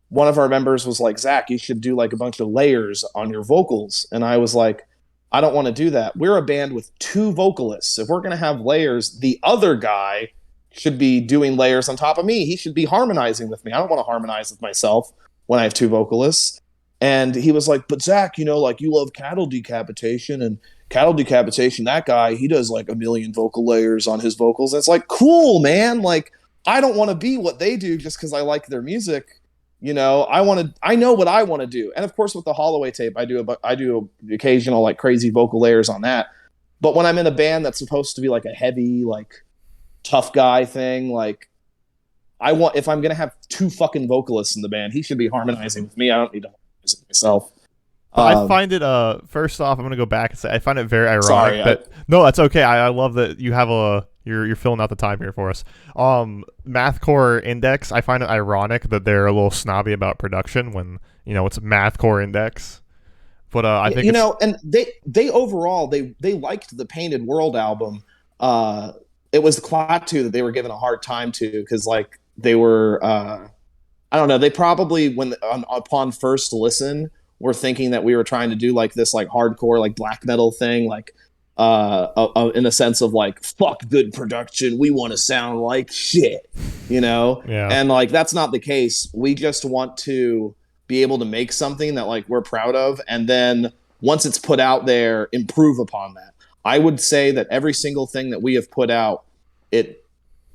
S3: One of our members was like, Zach, you should do like a bunch of layers on your vocals. And I was like, I don't want to do that. We're a band with 2 vocalists. If we're going to have layers, the other guy should be doing layers on top of me. He should be harmonizing with me. I don't want to harmonize with myself when I have 2 vocalists. And he was like, but Zach, you know, like you love Cattle Decapitation, and Cattle Decapitation, that guy, he does like 1 million vocal layers on his vocals. And it's like, cool, man. Like, I don't want to be what they do just because I like their music. You know, I know what I want to do. And of course, with the Holloway Tape, I do occasional like crazy vocal layers on that. But when I'm in a band that's supposed to be like a heavy, like tough guy thing, like if I'm going to have 2 fucking vocalists in the band, he should be harmonizing with me. I don't need to harmonize with myself.
S1: I find it, first off, I'm going to go back and say, I find it very ironic.
S3: Sorry,
S1: no, that's okay. I love that you have you're filling out the time here for us. Mathcore Index, I find it ironic that they're a little snobby about production when, you know, it's Mathcore Index. But I think,
S3: you know, and they overall, they liked the Painted World album. It was the Klaatu that they were giving a hard time to, because like they were, I don't know, they probably, upon first listen, were thinking that we were trying to do like this like hardcore like black metal thing, like in a sense of like, fuck good production, we want to sound like shit, you know?
S1: Yeah.
S3: And like that's not the case. We just want to be able to make something that like we're proud of, and then once it's put out there, improve upon that. I would say that every single thing that we have put out, it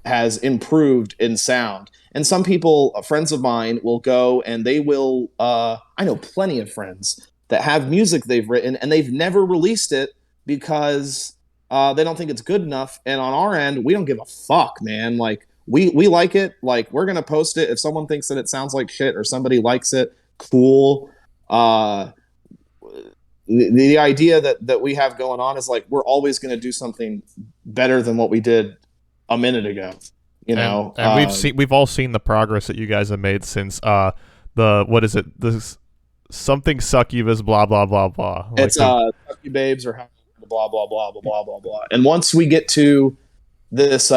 S3: has improved in sound. And some people, friends of mine, will go and they will, I know plenty of friends that have music they've written and they've never released it because they don't think it's good enough. And on our end, we don't give a fuck, man. Like, we like it. Like, we're going to post it. If someone thinks that it sounds like shit or somebody likes it, cool. The idea that we have going on is like, we're always going to do something better than what we did a minute ago. You know,
S1: and we've all seen the progress that you guys have made since what is it? This something succubus blah blah blah blah. Like
S3: it's Sucky Babes or blah blah blah blah blah blah blah. And once we get to this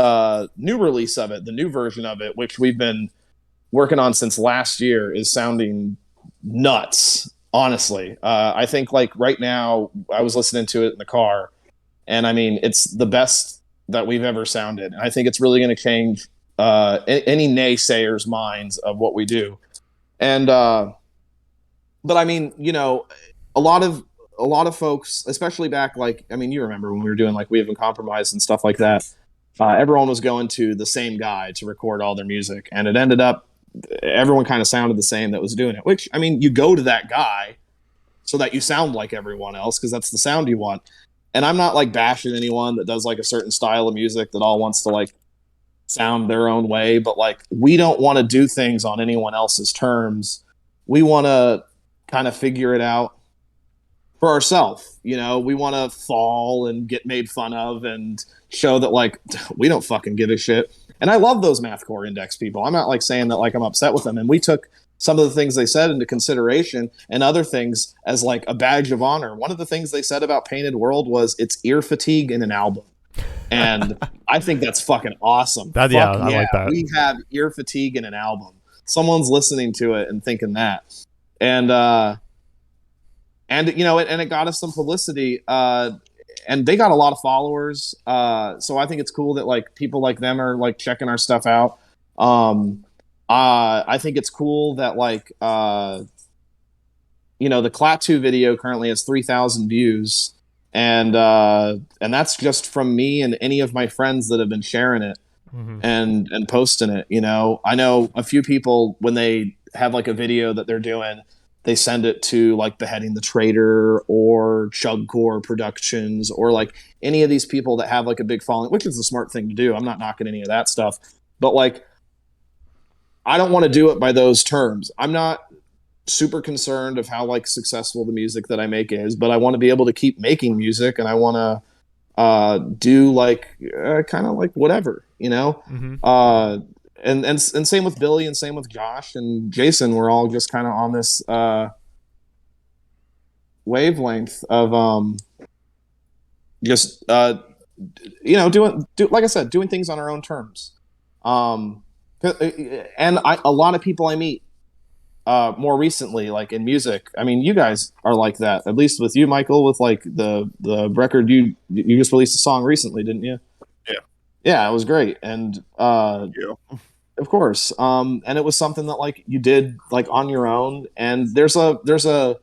S3: new release of it, the new version of it, which we've been working on since last year, is sounding nuts. Honestly, I think like right now, I was listening to it in the car, and I mean, it's the best that we've ever sounded. I think it's really going to change any naysayers' minds of what we do. And but I mean, you know, a lot of folks, especially back, like, I mean, you remember when we were doing like We Haven't Compromised and stuff like that. Everyone was going to the same guy to record all their music, and it ended up everyone kind of sounded the same that was doing it. Which, I mean, you go to that guy so that you sound like everyone else because that's the sound you want. And I'm not like bashing anyone that does like a certain style of music that all wants to like sound their own way, but like we don't want to do things on anyone else's terms. We want to kind of figure it out for ourselves. You know, we want to fall and get made fun of and show that like we don't fucking give a shit. And I love those Mathcore Index people. I'm not like saying that like I'm upset with them. And we took some of the things they said into consideration and other things as like a badge of honor. One of the things they said about Painted World was it's ear fatigue in an album. And I think that's fucking awesome.
S1: I like that.
S3: We have ear fatigue in an album. Someone's listening to it and thinking that. And you know, and it got us some publicity. And they got a lot of followers. So I think it's cool that like people like them are like checking our stuff out. I think it's cool that like you know, the Klaatu video currently has 3,000 views, and that's just from me and any of my friends that have been sharing it and posting it. You know, I know a few people when they have like a video that they're doing, they send it to like Beheading the Traitor or Chugcore Productions or like any of these people that have like a big following, which is the smart thing to do. I'm not knocking any of that stuff, but like, I don't want to do it by those terms. I'm not super concerned of how like successful the music that I make is, but I want to be able to keep making music, and I want to do like kind of like whatever, you know. and same with Billy and same with Josh and Jason. We're all just kind of on this wavelength of just doing like I said, doing things on our own terms. And a lot of people I meet more recently, like in music. I mean, you guys are like that, at least with you, Michael, with like the record you just released a song recently, didn't you? Yeah, it was great. And of course. And it was something that like you did like on your own. And there's a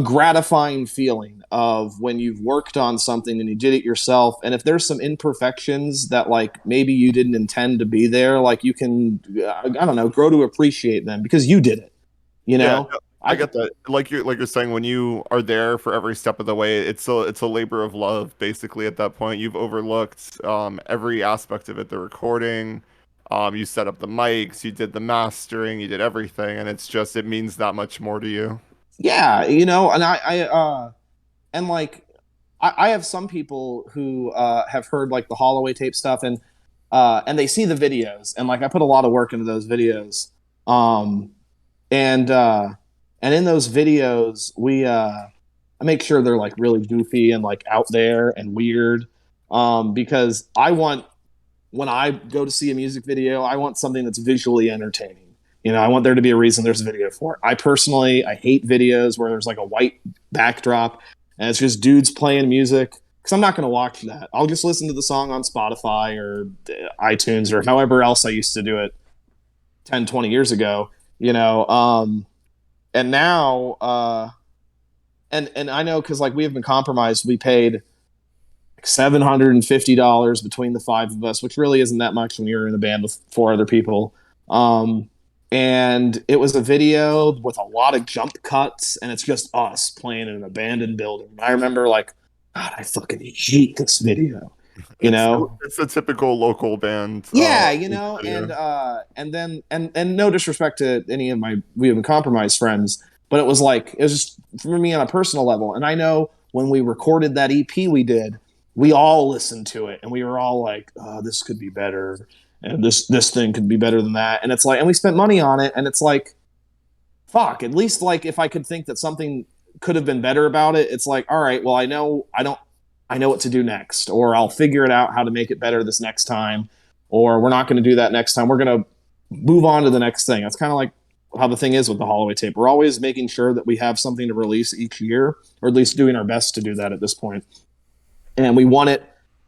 S3: gratifying feeling of when you've worked on something and you did it yourself. And if there's some imperfections that like maybe you didn't intend to be there, like you can, I don't know, grow to appreciate them because you did it, you know?
S2: Yeah, I get that. Like you're saying, when you are there for every step of the way, it's a labor of love. Basically, at that point, you've overlooked every aspect of it. The recording, you set up the mics, you did the mastering, you did everything, and it means that much more to you.
S3: Yeah, and I have some people who have heard like the Holloway Tape stuff and they see the videos and like I put a lot of work into those videos. And in those videos I make sure they're like really goofy and like out there and weird. Because when I go to see a music video, I want something that's visually entertaining. I want there to be a reason there's a video for it. I hate videos where there's like a white backdrop and it's just dudes playing music because I'm not going to watch that. I'll just listen to the song on Spotify or iTunes or however else I used to do it 10, 20 years ago, and now, and I know because like we have been compromised. We paid $750 between the five of us, which really isn't that much when you're in a band with four other people. And it was a video with a lot of jump cuts, and it's just us playing in an abandoned building. I remember like, God, I fucking hate this video.
S2: It's a typical local band.
S3: Yeah, and no disrespect to any of we have been compromised friends, but it was just for me on a personal level. And I know when we recorded that EP we did, we all listened to it and we were all like, oh, this could be better. And this thing could be better than that. And it's like, and we spent money on it. And it's like, fuck, at least like if I could think that something could have been better about it, it's like, all right, well, I know what to do next, or I'll figure it out how to make it better this next time, or we're not going to do that next time. We're going to move on to the next thing. That's kind of like how the thing is with the Holloway Tape. We're always making sure that we have something to release each year, or at least doing our best to do that at this point. And we want it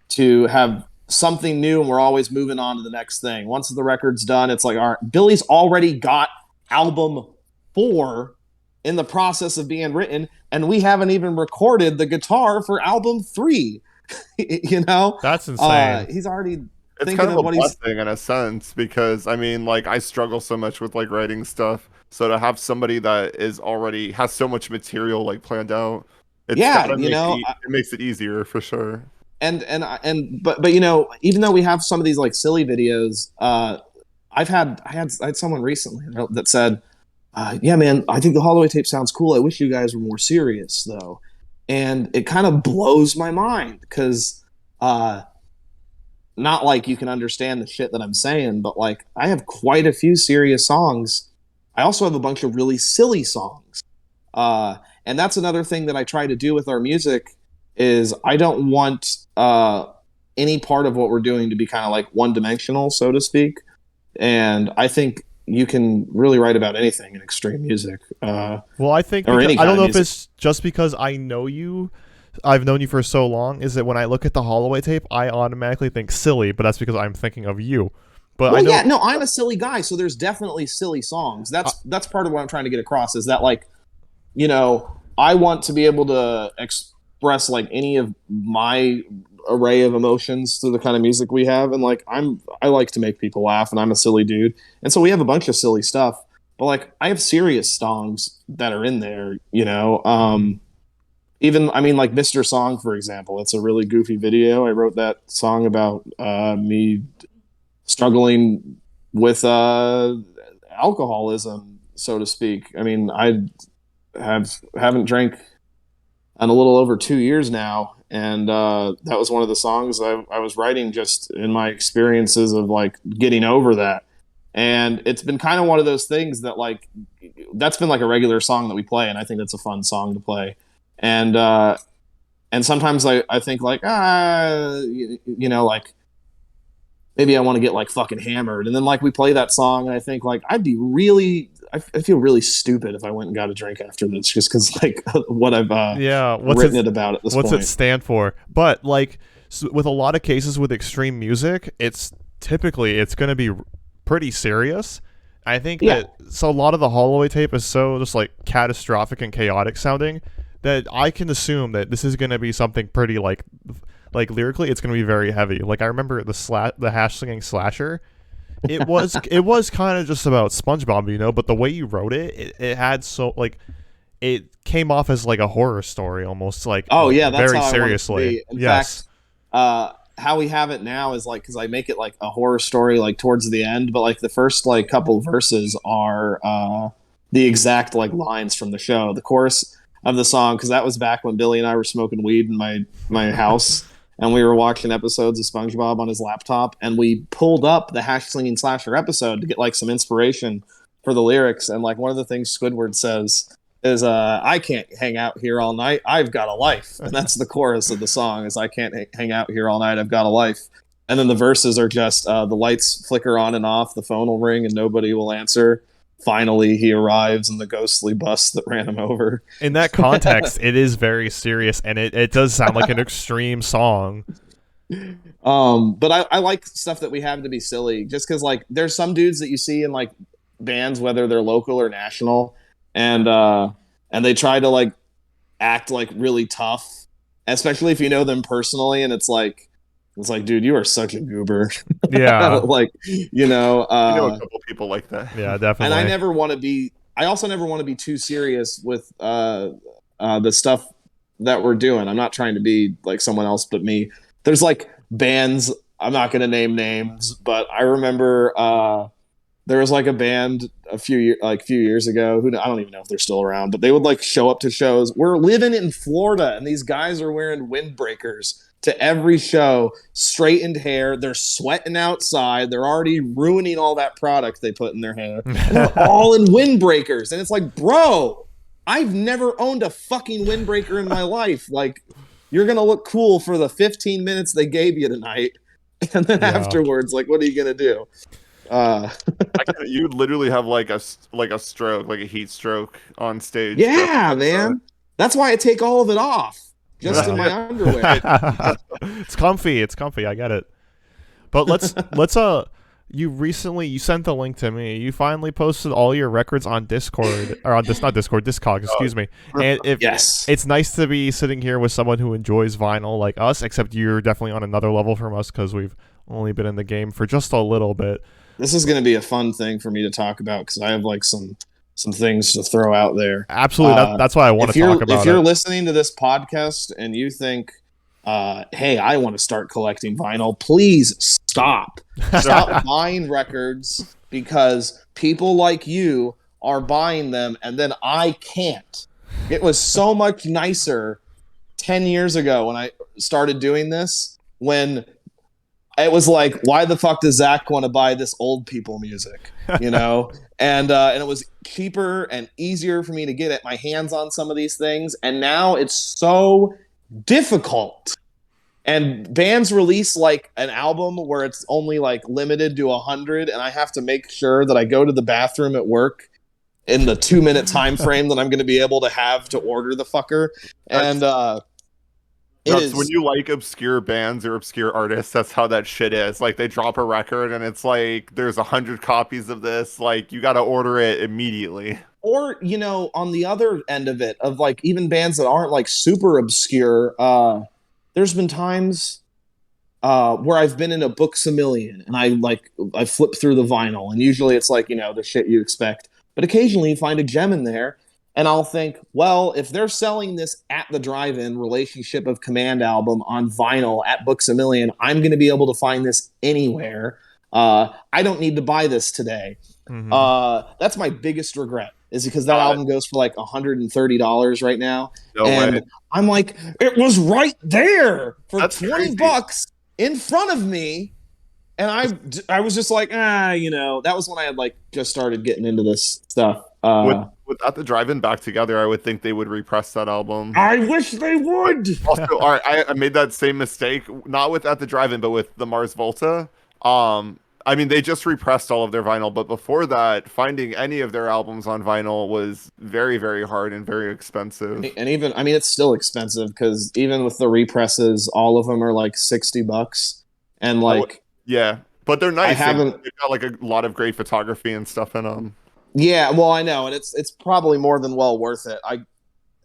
S3: to have something new, and we're always moving on to the next thing. Once the record's done, it's like, all right, Billy's already got album 4 in the process of being written, and we haven't even recorded the guitar for album 3.
S1: That's insane.
S3: He's already
S2: it's
S3: thinking
S2: kind of a
S3: what
S2: blessing in a sense, because I mean, like, I struggle so much with like writing stuff, so to have somebody that has so much material like planned out, it makes it easier for sure.
S3: But even though we have some of these like silly videos, I had someone recently that said, yeah, man, I think the Holloway Tape sounds cool. I wish you guys were more serious though. And it kind of blows my mind because not like you can understand the shit that I'm saying, but like I have quite a few serious songs. I also have a bunch of really silly songs. And that's another thing that I try to do with our music is I don't want any part of what we're doing to be kind of like one-dimensional, so to speak. And I think you can really write about anything in extreme music.
S1: Well, I think I don't know if it's just because I know you. I've known you for so long. Is that when I look at the Holloway Tape, I automatically think silly, but that's because I'm thinking of you. But
S3: I'm a silly guy, so there's definitely silly songs. That's part of what I'm trying to get across is that like, I want to be able to express like any of my array of emotions through the kind of music we have, and like I like to make people laugh, and I'm a silly dude, and so we have a bunch of silly stuff, but like I have serious songs that are in there, even I mean like Mr. Song, for example. It's a really goofy video. I wrote that song about me struggling with alcoholism, so to speak. I mean, I haven't drank a little over 2 years now. And that was one of the songs I was writing just in my experiences of like getting over that. And it's been kind of one of those things that like, that's been like a regular song that we play. And I think that's a fun song to play. And sometimes I think like, you know, like maybe I want to get like fucking hammered. And then like we play that song and I think like, I feel really stupid if I went and got a drink after this, just because like what I've written it about at this point.
S1: What's it stand for? But like with a lot of cases with extreme music, it's going to be pretty serious. I think that so a lot of the Holloway Tape is so just like catastrophic and chaotic sounding that I can assume that this is going to be something pretty like lyrically it's going to be very heavy. Like I remember the hash slinging slasher. It was kind of just about SpongeBob, you know, but the way you wrote it had so like it came off as like a horror story almost, like
S3: that's
S1: very
S3: how
S1: seriously.
S3: I want it to be. In fact, how we have it now is like, because I make it like a horror story like towards the end, but like the first like couple verses are the exact like lines from the show. The chorus of the song, because that was back when Billy and I were smoking weed in my house. And we were watching episodes of SpongeBob on his laptop, and we pulled up the hash slinging slasher episode to get like some inspiration for the lyrics. And like one of the things Squidward says is, "I can't hang out here all night. I've got a life." And that's the chorus of the song: "Is I can't hang out here all night. I've got a life." And then the verses are just the lights flicker on and off, the phone will ring, and nobody will answer. Finally, he arrives in the ghostly bus that ran him over.
S1: In that context, it is very serious, and it does sound like an extreme song.
S3: But I like stuff that we have to be silly, just because like there's some dudes that you see in like bands, whether they're local or national, and they try to like act like really tough, especially if you know them personally, and it's like, dude, you are such a goober.
S1: Yeah.
S3: Like, you know,
S2: I know a couple people like that.
S1: Yeah, definitely.
S3: And I also never want to be too serious with the stuff that we're doing. I'm not trying to be like someone else but me. There's like bands, I'm not going to name names, but I remember there was like a band a few years ago who, I don't even know if they're still around, but they would like show up to shows. We're living in Florida and these guys are wearing windbreakers to every show, straightened hair. They're sweating outside. They're already ruining all that product they put in their hair. And they're all in windbreakers. And it's like, bro, I've never owned a fucking windbreaker in my life. Like, you're going to look cool for the 15 minutes they gave you tonight. And then afterwards, like, what are you going to do?
S2: You literally have like a stroke, like a heat stroke on stage.
S3: Yeah, man. That's why I take all of it off. Just in my underwear.
S1: It's comfy. I get it. But let's you sent the link to me. You finally posted all your records on Discord or on Discogs, excuse me. And it's nice to be sitting here with someone who enjoys vinyl like us, except you're definitely on another level from us because we've only been in the game for just a little bit.
S3: This is going to be a fun thing for me to talk about because I have like some things to throw out there.
S1: Absolutely. That's why I want to talk about it.
S3: If you're listening to this podcast and you think, hey, I want to start collecting vinyl, please stop. Stop buying records because people like you are buying them and then I can't. It was so much nicer 10 years ago when I started doing this, when it was like, why the fuck does Zach want to buy this old people music? You know? And it was cheaper and easier for me to get my hands on some of these things. And now it's so difficult. And bands release like an album where it's only like limited to 100. And I have to make sure that I go to the bathroom at work in the 2-minute time frame that I'm going to be able to have to order the fucker. And
S2: when you like obscure bands or obscure artists, that's how that shit is. Like they drop a record and it's like there's 100 copies of this. Like you got to order it immediately.
S3: Or, you know, on the other end of it, of like even bands that aren't like super obscure, there's been times where I've been in a Books-A-Million and I flip through the vinyl and usually it's like, you know, the shit you expect. But occasionally you find a gem in there. And I'll think, well, if they're selling this at the drive-in Relationship of Command album on vinyl at Books-A-Million, I'm going to be able to find this anywhere. I don't need to buy this today. Mm-hmm. That's my biggest regret, is because that album goes for like $130 right now.
S2: No
S3: and
S2: way.
S3: I'm like, it was right there for
S2: That's
S3: $20
S2: crazy.
S3: in front of me. And I was just like, that was when I had like just started getting into this stuff.
S2: With At the Drive-In back together, I would think they would repress that album.
S3: I wish they would.
S2: Also, all right, I made that same mistake, not with At the Drive-In, but with the Mars Volta. I mean, they just repressed all of their vinyl, but before that, finding any of their albums on vinyl was very, very hard and very expensive.
S3: And even, I mean, it's still expensive because even with the represses, all of them are like $60. And like,
S2: yeah, but they're nice.
S3: They've
S2: got like a lot of great photography and stuff in them.
S3: Yeah, well, I know, and it's probably more than well worth it.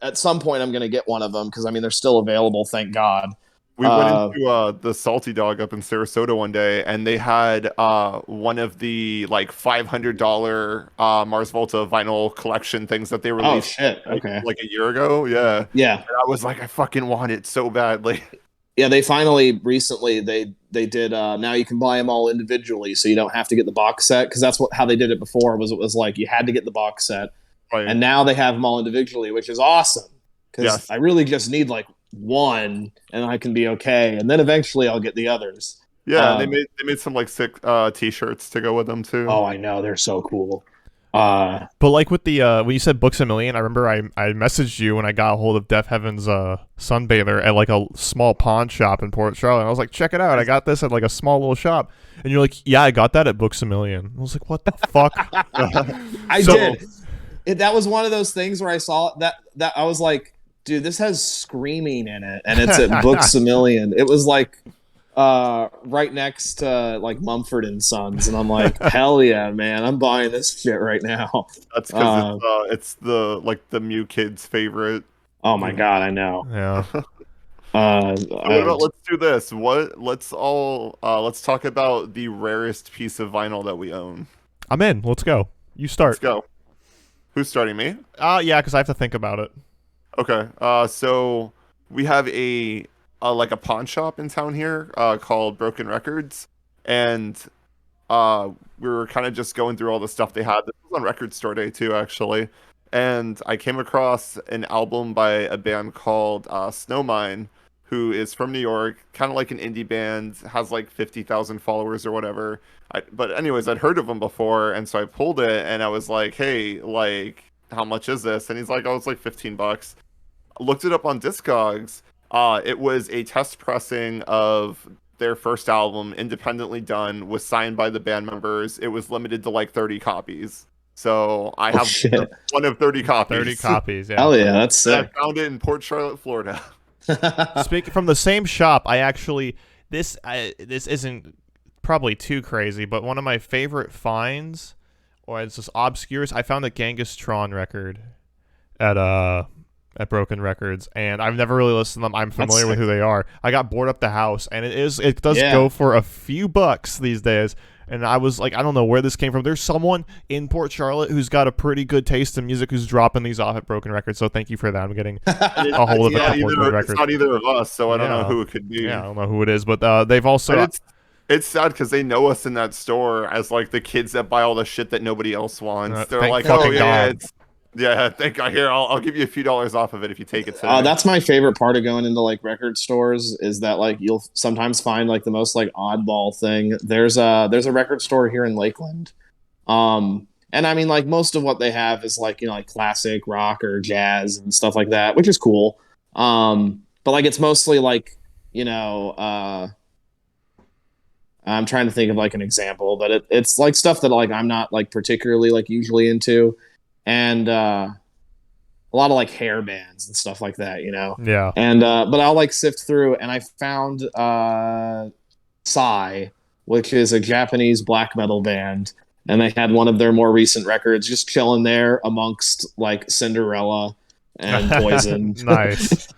S3: At some point I'm going to get one of them because I mean they're still available, thank God.
S2: We went into the Salty Dog up in Sarasota one day, and they had one of the like $500 Mars Volta vinyl collection things that they released.
S3: Oh shit! Okay,
S2: like a year ago. Yeah. And I was like, I fucking want it so badly.
S3: Yeah, they finally recently they did. Now you can buy them all individually, so you don't have to get the box set because that's how they did it before. It was like you had to get the box set,
S2: right.
S3: And now they have them all individually, which is awesome because I really just need like one, and I can be okay, and then eventually I'll get the others.
S2: Yeah, and they made some like sick t-shirts to go with them too.
S3: Oh, I know, they're so cool.
S1: But like with the when you said Books a Million, I remember I messaged you when I got a hold of Def Heaven's Sunbather at like a small pawn shop in Port Charlotte. I was like, check it out, I got this at like a small little shop, and you're like, yeah, I got that at Books a Million. I was like, what the fuck?
S3: I did. That was one of those things where I saw that I was like, dude, this has screaming in it, and it's at Books a Million. It was like right next to like Mumford and Sons, and I'm like, hell yeah, man, I'm buying this shit right now.
S2: That's because it's the like the Mew kids' favorite.
S3: Oh my god, I know.
S1: Yeah.
S2: Let's do this. Let's talk about the rarest piece of vinyl that we own.
S1: I'm in. Let's go. You start.
S2: Let's go. Who's starting, me?
S1: Yeah, because I have to think about it.
S2: Okay. So we have a pawn shop in town here called Broken Records, and we were kind of just going through all the stuff they had. This was on Record Store Day too, actually, and I came across an album by a band called Snowmine, who is from New York, kind of like an indie band, has like 50,000 followers or whatever. But anyways, I'd heard of them before, and so I pulled it, and I was like, hey, like, how much is this? And he's like, oh, it's like $15. Looked it up on Discogs. It was a test pressing of their first album, independently done, was signed by the band members. It was limited to like 30 copies. So I have one of 30 copies.
S1: 30 copies, yeah.
S3: Hell yeah, that's sick.
S2: I found it in Port Charlotte, Florida.
S1: Speaking from the same shop, I actually this isn't probably too crazy, but one of my favorite finds, or it's just obscures, I found a Genghis Tron record at Broken Records, and I've never really listened to them. I'm familiar with who they are. I got bored up the house, and it does go for a few bucks these days. And I was like, I don't know where this came from. There's someone in Port Charlotte who's got a pretty good taste in music who's dropping these off at Broken Records. So thank you for that. I'm getting a hold of it at Broken Records.
S2: It's not either of us, so I don't know who it could be.
S1: Yeah, I don't know who it is, but they've also.
S2: It's sad because they know us in that store as like the kids that buy all the shit that nobody else wants. They're like, oh yeah, thank God. Here, I'll give you a few dollars off of it if you take it today.
S3: That's my favorite part of going into like record stores is that like you'll sometimes find like the most like oddball thing. There's a record store here in Lakeland, and I mean like most of what they have is like, you know, like classic rock or jazz and stuff like that, which is cool. But like it's mostly like, you know, I'm trying to think of like an example, but it's like stuff that like I'm not like particularly like usually into. And a lot of like hair bands and stuff like that, you know?
S1: Yeah.
S3: And but I'll like sift through, and I found Psy, which is a Japanese black metal band, and they had one of their more recent records just chilling there amongst like Cinderella and Poison.
S1: Nice.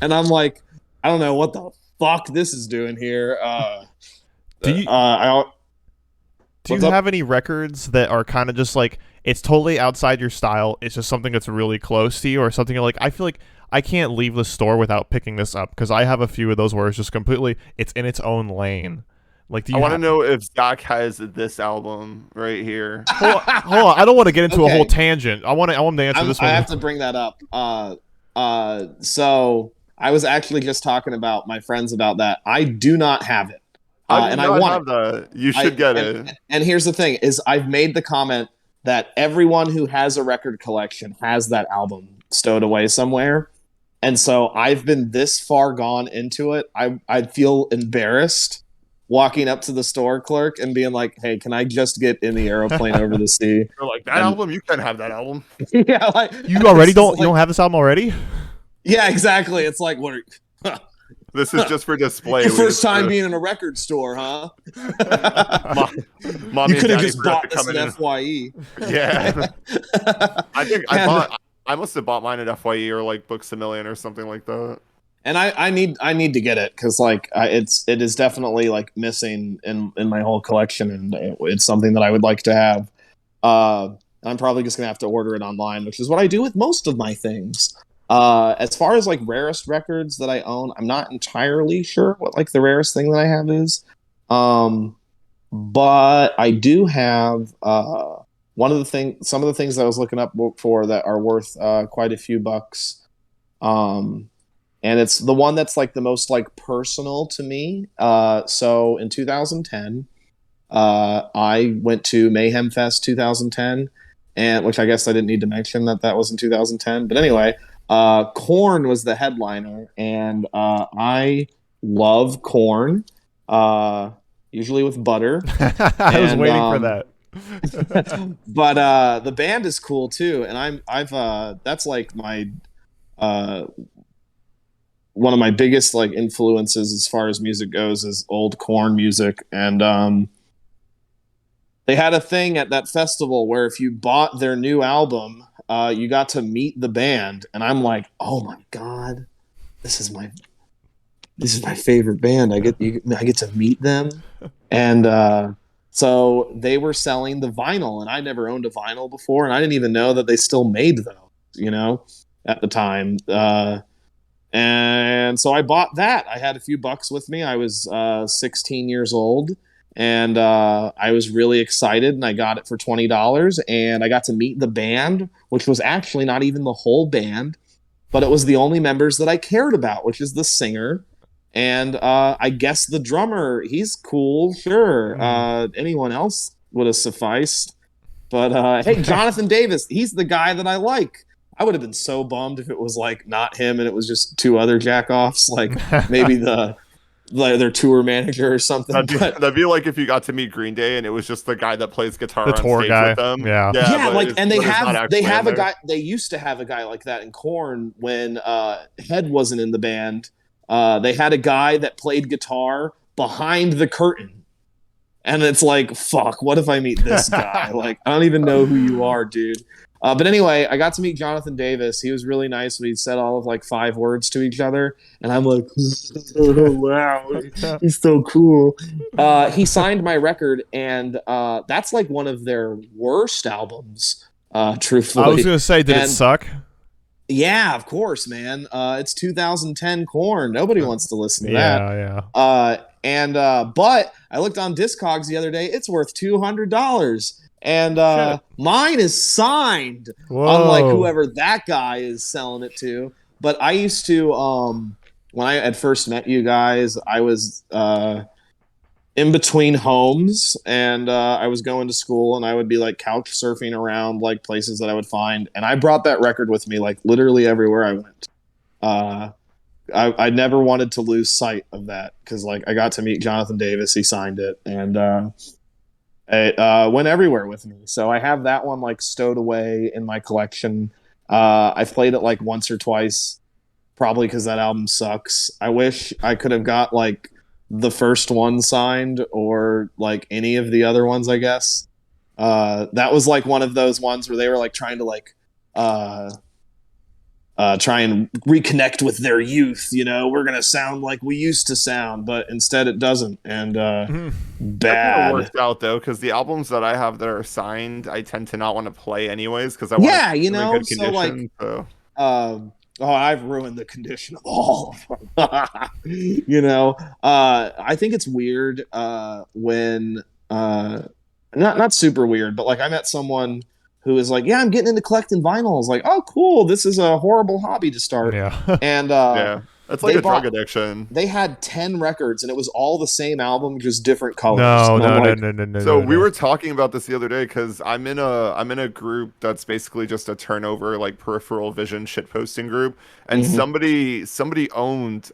S3: And I'm like, I don't know what the fuck this is doing here.
S1: Do you have any records that are kind of just like, it's totally outside your style, it's just something that's really close to you, or something like, I feel like I can't leave the store without picking this up, because I have a few of those where it's just completely, it's in its own lane. Like, do
S2: I
S1: you
S2: want to know if Zach has this album right here.
S1: Hold on. I don't want to get into a whole
S3: Okay.
S1: tangent. I want to answer this one.
S3: I have to bring that up. So I was actually just talking about my friends about that. I do not have it.
S2: How do you
S3: And
S2: not
S3: I want
S2: have that? You should get it.
S3: And here's the thing: is I've made the comment that everyone who has a record collection has that album stowed away somewhere, and so I've been this far gone into it. I'd feel embarrassed walking up to the store clerk and being like, "Hey, can I just get in the aeroplane over the sea?"
S2: They're like, that album? You can have that album.
S3: Yeah, like
S1: You already don't. You don't have this album already?
S3: Yeah, exactly. It's like, what?
S2: This is just for display.
S3: Your first time being in a record store, huh?
S2: Mommy
S3: You could have
S2: and Daddy
S3: just
S2: forgot
S3: bought
S2: to
S3: this
S2: come
S3: at
S2: in.
S3: FYE.
S2: Yeah. I think I must have bought mine at FYE or like Books a Million or something like that.
S3: And I need to get it because like it is definitely like missing in my whole collection, and it's something that I would like to have. I'm probably just gonna have to order it online, which is what I do with most of my things. As far as like Rarest Records that I own, I'm not entirely sure what like the rarest thing that I have is. But I do have some of the things that I was looking up for that are worth quite a few bucks. And it's the one that's like the most like personal to me. So in 2010, I went to Mayhem Fest 2010, and which I guess I didn't need to mention that was in 2010. But anyway, Korn was the headliner, and I love Korn, usually with butter.
S1: I was waiting for that.
S3: But the band is cool too, and I've that's like my one of my biggest like influences as far as music goes is old Korn music, and they had a thing at that festival where if you bought their new album, you got to meet the band, and I'm like, oh my god, this is my favorite band. I get to meet them, and so they were selling the vinyl, and I never owned a vinyl before, and I didn't even know that they still made those, at the time. And so I bought that. I had a few bucks with me. I was 16 years old, and I was really excited, and I got it for $20, and I got to meet the band, which was actually not even the whole band, but it was the only members that I cared about, which is the singer, and I guess the drummer. He's cool, sure. Anyone else would have sufficed. But hey, Jonathan Davis, he's the guy that I like. I would have been so bummed if it was like not him and it was just two other jack-offs, like maybe their tour manager or something.
S2: That'd be like if you got to meet Green Day and it was just the guy that plays guitar
S1: the
S2: on
S1: tour
S2: stage
S1: guy.
S2: with them.
S1: Yeah,
S3: like, and they have a
S2: there.
S3: guy. They used to have a guy like that in Korn when Head wasn't in the band. They had a guy that played guitar behind the curtain. And it's like, fuck, what if I meet this guy? Like, I don't even know who you are, dude. But anyway, I got to meet Jonathan Davis. He was really nice. We said all of like 5 words to each other. And I'm like, oh, wow, he's so cool. He signed my record, and that's like one of their worst albums, truthfully.
S1: I was going to say, did it suck?
S3: Yeah, of course, man. It's 2010 Korn. Nobody wants to listen to that.
S1: Yeah.
S3: But I looked on Discogs the other day. It's worth $200. And mine is signed, unlike whoever that guy is selling it to. But I used to, when I had first met you guys, I was in between homes, and I was going to school, and I would be like couch surfing around like places that I would find. And I brought that record with me like literally everywhere I went. I never wanted to lose sight of that because like I got to meet Jonathan Davis. He signed it, and it went everywhere with me. So I have that one like stowed away in my collection. I've played it like once or twice, probably because that album sucks. I wish I could have got like the first one signed or like any of the other ones, I guess. That was like one of those ones where they were like trying to like try and reconnect with their youth. We're gonna sound like we used to sound, but instead it doesn't. And bad.
S2: That worked out though, because the albums that I have that are signed, I tend to not want to play anyways because I
S3: want
S2: in good
S3: condition,
S2: so like
S3: Oh, I've ruined the condition of all of them. I think it's weird when not super weird, but like I met someone who is like, yeah, I'm getting into collecting vinyls. Like, oh, cool, this is a horrible hobby to start.
S1: Yeah.
S3: And
S2: Yeah, it's like a drug addiction.
S3: They had 10 records, and it was all the same album, just different colors.
S1: No.
S2: So we were talking about this the other day because I'm in a group that's basically just a turnover, like peripheral vision shitposting group, and somebody owned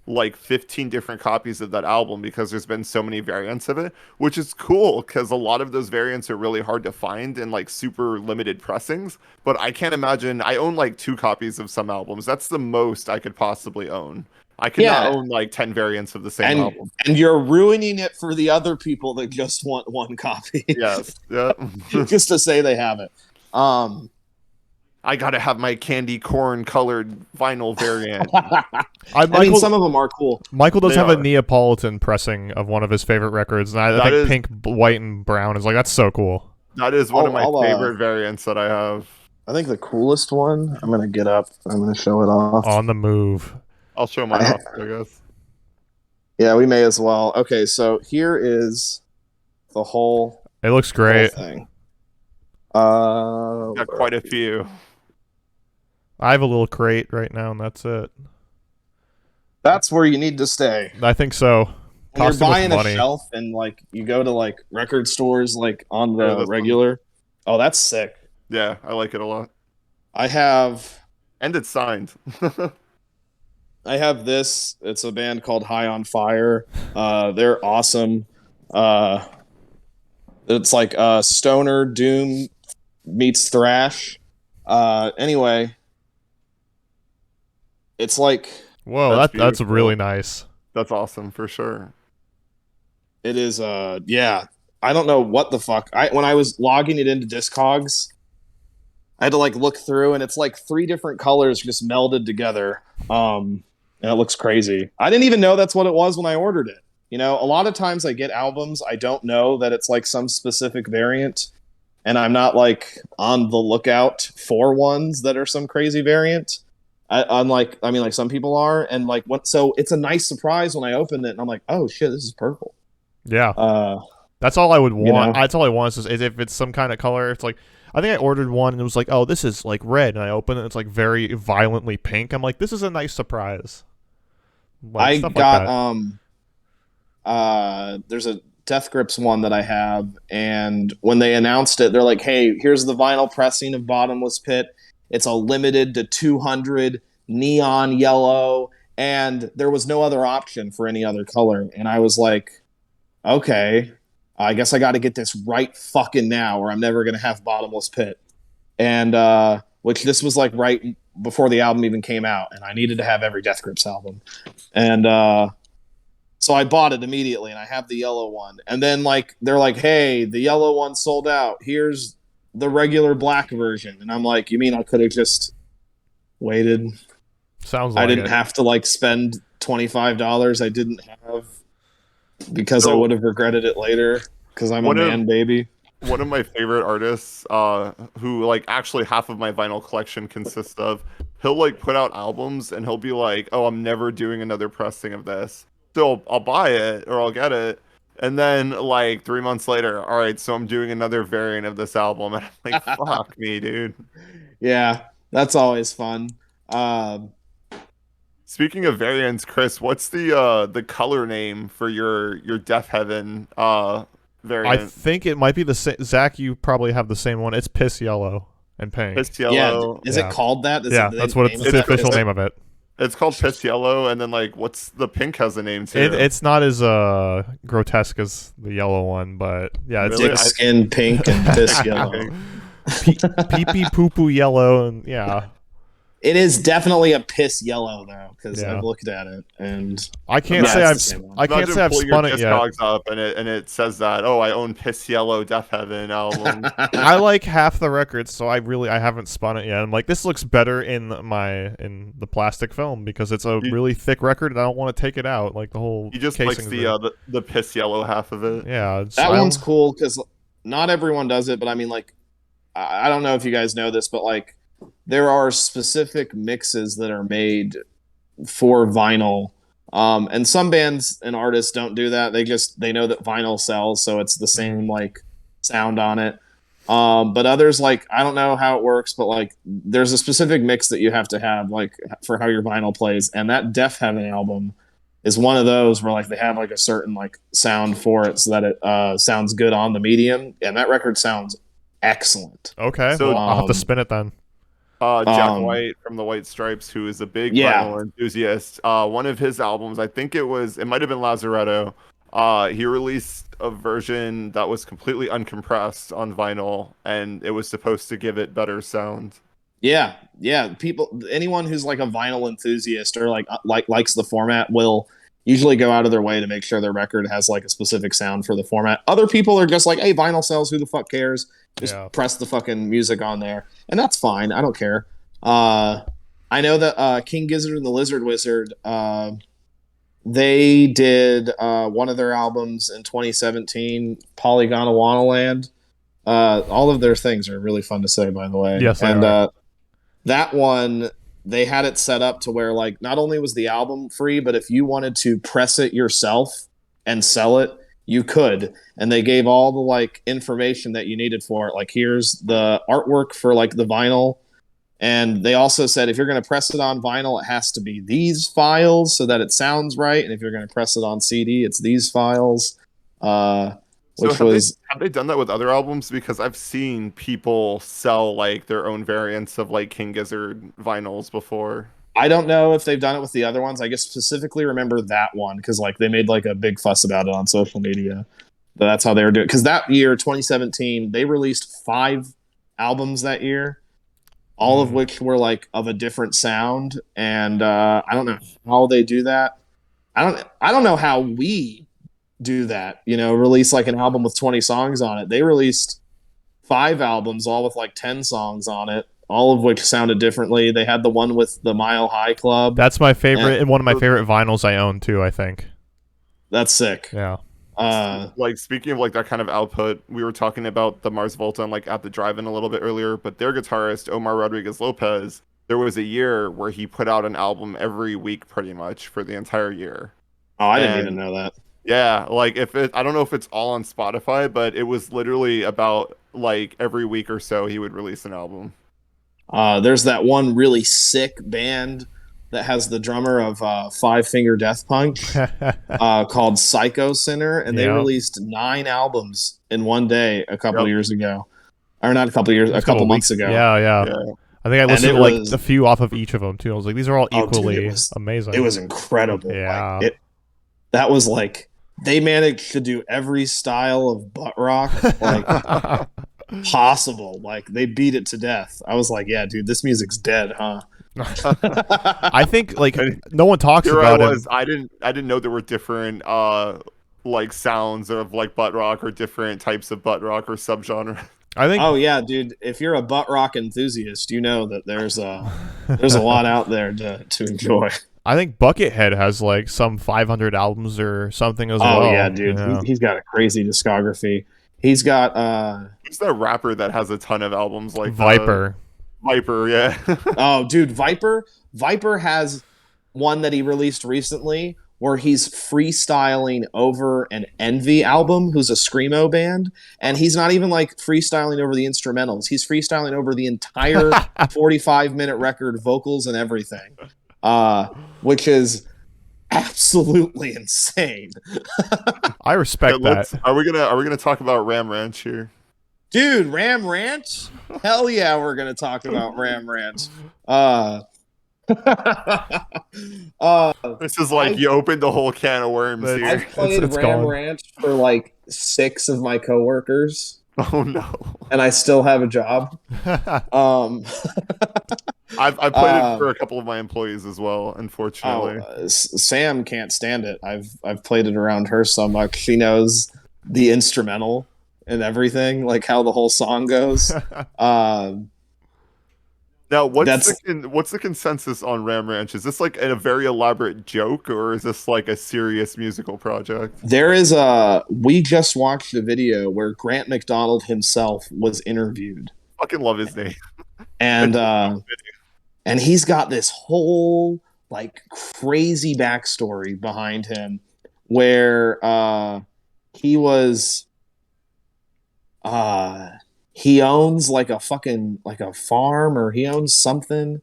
S2: like 15 different copies of that album because there's been so many variants of it, which is cool because a lot of those variants are really hard to find in like super limited pressings. But I can't imagine. I own like 2 copies of some albums. That's the most I could possibly own. I could not own like 10 variants of the same album.
S3: And you're ruining it for the other people that just want one copy.
S2: Yes. Yeah.
S3: Just to say they have it.
S2: I gotta have my candy corn colored vinyl variant.
S3: I mean, some of them are cool.
S1: Michael does have a Neapolitan pressing of one of his favorite records, and I think pink, white, and brown is like, that's so cool.
S2: That is one of my favorite variants that I have.
S3: I think the coolest one, I'm gonna get up. I'm gonna show it off.
S1: On the move.
S2: I'll show mine off, I guess.
S3: Yeah, we may as well. Okay, so here is the whole.
S1: It looks great.
S3: Thing.
S2: Got quite a few.
S1: I have a little crate right now, and that's it.
S3: That's where you need to stay.
S1: I think so.
S3: When you're buying a shelf and like you go to like record stores like on the regular. Oh, that's sick.
S2: Yeah, I like it a lot.
S3: I have.
S2: And it's signed.
S3: I have this. It's a band called High on Fire. They're awesome. It's like stoner doom meets thrash. Anyway, it's like.
S1: Whoa, that's really nice.
S2: That's awesome for sure.
S3: It is. Yeah. I don't know what the fuck. When I was logging it into Discogs, I had to like look through, and it's like 3 different colors just melded together. And it looks crazy. I didn't even know that's what it was when I ordered it. You know, a lot of times I get albums, I don't know that it's like some specific variant, and I'm not like on the lookout for ones that are some crazy variant. Unlike, I mean, like some people are, and like so it's a nice surprise when I open it, and I'm like, oh shit, this is purple.
S1: Yeah. That's all I would want. You know? That's all I want is if it's some kind of color. It's like, I think I ordered one and it was like, oh, this is like red, and I open it, it's like very violently pink. I'm like, this is a nice surprise.
S3: Like, I got there's a Death Grips one that I have, and when they announced it, they're like, hey, here's the vinyl pressing of Bottomless Pit. It's a limited to 200 neon yellow, and there was no other option for any other color. And I was like, okay, I guess I got to get this right fucking now, or I'm never going to have Bottomless Pit. And which this was like right before the album even came out, and I needed to have every Death Grips album. And so I bought it immediately, and I have the yellow one. And then like they're like, hey, the yellow one sold out. Here's the regular black version. And I'm like, you mean I could have just waited?
S1: Sounds like
S3: I didn't have to like spend $25 I didn't have because I would have regretted it later because I'm a man baby.
S2: One of my favorite artists, who like actually half of my vinyl collection consists of, he'll like put out albums and he'll be like, oh, I'm never doing another pressing of this. So I'll buy it or I'll get it. And then like 3 months later, all right, so I'm doing another variant of this album. And I'm like, fuck me, dude.
S3: Yeah, that's always fun.
S2: Speaking of variants, Chris, what's the color name for your Death Heaven variant?
S1: I think it might be the same. Zach, you probably have the same one. It's piss yellow and pink.
S2: Piss yellow.
S3: Yeah. Is it called that?
S1: That's what it's the official name of it.
S2: It's called Piss Yellow, and then like, what's the pink has a name too?
S1: It's not as grotesque as the yellow one, but yeah, it's
S3: dick skin pink and piss yellow,
S1: pee pee poo poo yellow, and yeah.
S3: It is definitely a piss yellow though, because I've looked at it and
S1: I can't say I've spun it yet.
S2: Up and it says that I own Piss Yellow Death Heaven album.
S1: I like half the records, so I haven't spun it yet. I'm like, this looks better in the plastic film because it's a really thick record and I don't want to take it out. Like the whole
S2: he just likes the Piss Yellow half of it.
S1: Yeah,
S3: that one's cool because not everyone does it, but I mean, like, I don't know if you guys know this, but like, there are specific mixes that are made for vinyl. And some bands and artists don't do that. They know that vinyl sells, so it's the same like sound on it. But others, like, I don't know how it works, but like there's a specific mix that you have to have like for how your vinyl plays. And that Deaf Heaven album is one of those where like they have like a certain like sound for it so that it sounds good on the medium. And that record sounds excellent.
S1: Okay,
S2: So,
S1: well, I'll have to spin it then.
S2: Jack White from the White Stripes, who is a big vinyl enthusiast. One of his albums, I think it might have been Lazaretto. He released a version that was completely uncompressed on vinyl, and it was supposed to give it better sound.
S3: Yeah. Anyone who's like a vinyl enthusiast or like likes the format will usually go out of their way to make sure their record has like a specific sound for the format. Other people are just like, hey, vinyl sells, who the fuck cares? Just press the fucking music on there. And that's fine. I don't care. I know that King Gizzard and the Lizard Wizard, they did one of their albums in 2017, Polygonawana Land. All of their things are really fun to say, by the way.
S1: Yes,
S3: and that one, they had it set up to where like not only was the album free, but if you wanted to press it yourself and sell it, you could. And they gave all the like information that you needed for it. Like, here's the artwork for like the vinyl. And they also said if you're going to press it on vinyl, it has to be these files so that it sounds right. And if you're going to press it on CD, it's these files.
S2: Have they done that with other albums? Because I've seen people sell like their own variants of like King Gizzard vinyls before.
S3: I don't know if they've done it with the other ones. I just specifically remember that one because like they made like a big fuss about it on social media. But that's how they were doing it. Because that year, 2017, they released 5 albums that year, all of which were like of a different sound. And I don't know how they do that. I don't know how we do that. You know, release like an album with 20 songs on it. They released 5 albums, all with like 10 songs on it, all of which sounded differently. They had the one with the Mile High Club.
S1: That's my favorite and one of my favorite vinyls I own too, I think.
S3: That's sick.
S1: Yeah.
S2: Like, speaking of like that kind of output, we were talking about the Mars Volta and like At the Drive-In a little bit earlier, but their guitarist Omar Rodriguez Lopez, there was a year where he put out an album every week pretty much for the entire year.
S3: Oh, I didn't even know that.
S2: Yeah, like I don't know if it's all on Spotify, but it was literally about like every week or so he would release an album.
S3: There's that one really sick band that has the drummer of Five Finger Death Punch called Psycho Sinner, and they released 9 albums in one day a couple years ago. Or not a couple years, a couple months ago.
S1: Yeah. I think I listened to like a few off of each of them too. I was like, these are all equally amazing.
S3: It was incredible.
S1: Yeah.
S3: Like, that was like, they managed to do every style of butt rock like possible. Like, they beat it to death. I was like, yeah, dude, this music's dead, huh?
S1: I think like no one talks about it.
S2: I didn't know there were different like sounds of like butt rock or different types of butt rock or subgenre.
S1: I think.
S3: Oh yeah, dude. If you're a butt rock enthusiast, you know that there's a lot out there to enjoy.
S1: I think Buckethead has like some 500 albums or something as well.
S3: Oh yeah, dude. Yeah. He's got a crazy discography. He's got
S2: Who's that rapper that has a ton of albums like
S1: Viper?
S2: Viper, yeah.
S3: Oh, dude, Viper has one that he released recently where he's freestyling over an Envy album, who's a screamo band, and he's not even like freestyling over the instrumentals. He's freestyling over the entire 45-minute record, vocals and everything, which is absolutely insane.
S1: I respect that.
S2: Are we gonna talk about Ram Ranch here?
S3: Dude, Ram Ranch? Hell yeah, we're gonna talk about Ram Ranch.
S2: This is like you opened the whole can of worms here.
S3: I've played Ram Ranch for like 6 of my coworkers.
S2: Oh no!
S3: And I still have a job.
S2: I've played it for a couple of my employees as well. Unfortunately,
S3: Sam can't stand it. I've played it around her so much. She knows the instrumental and everything, like how the whole song goes.
S2: Now, what's the consensus on Ram Ranch? Is this like a very elaborate joke, or is this like a serious musical project?
S3: We just watched a video where Grant Mcdonald himself was interviewed.
S2: Fucking love his name.
S3: And he's got this whole like crazy backstory behind him where he was he owns like a fucking like a farm, or he owns something.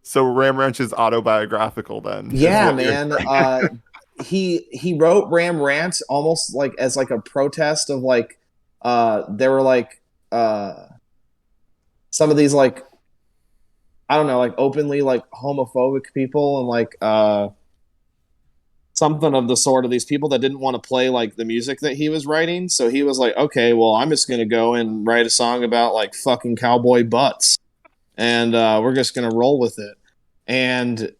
S2: So Ram Ranch is autobiographical then.
S3: Yeah, man. He wrote Ram Ranch almost like as like a protest of like there were like some of these like, I don't know, like openly like homophobic people, and like something of the sort of these people that didn't want to play like the music that he was writing. So he was like, okay, well, I'm just gonna go and write a song about like fucking cowboy butts, and we're just gonna roll with it. And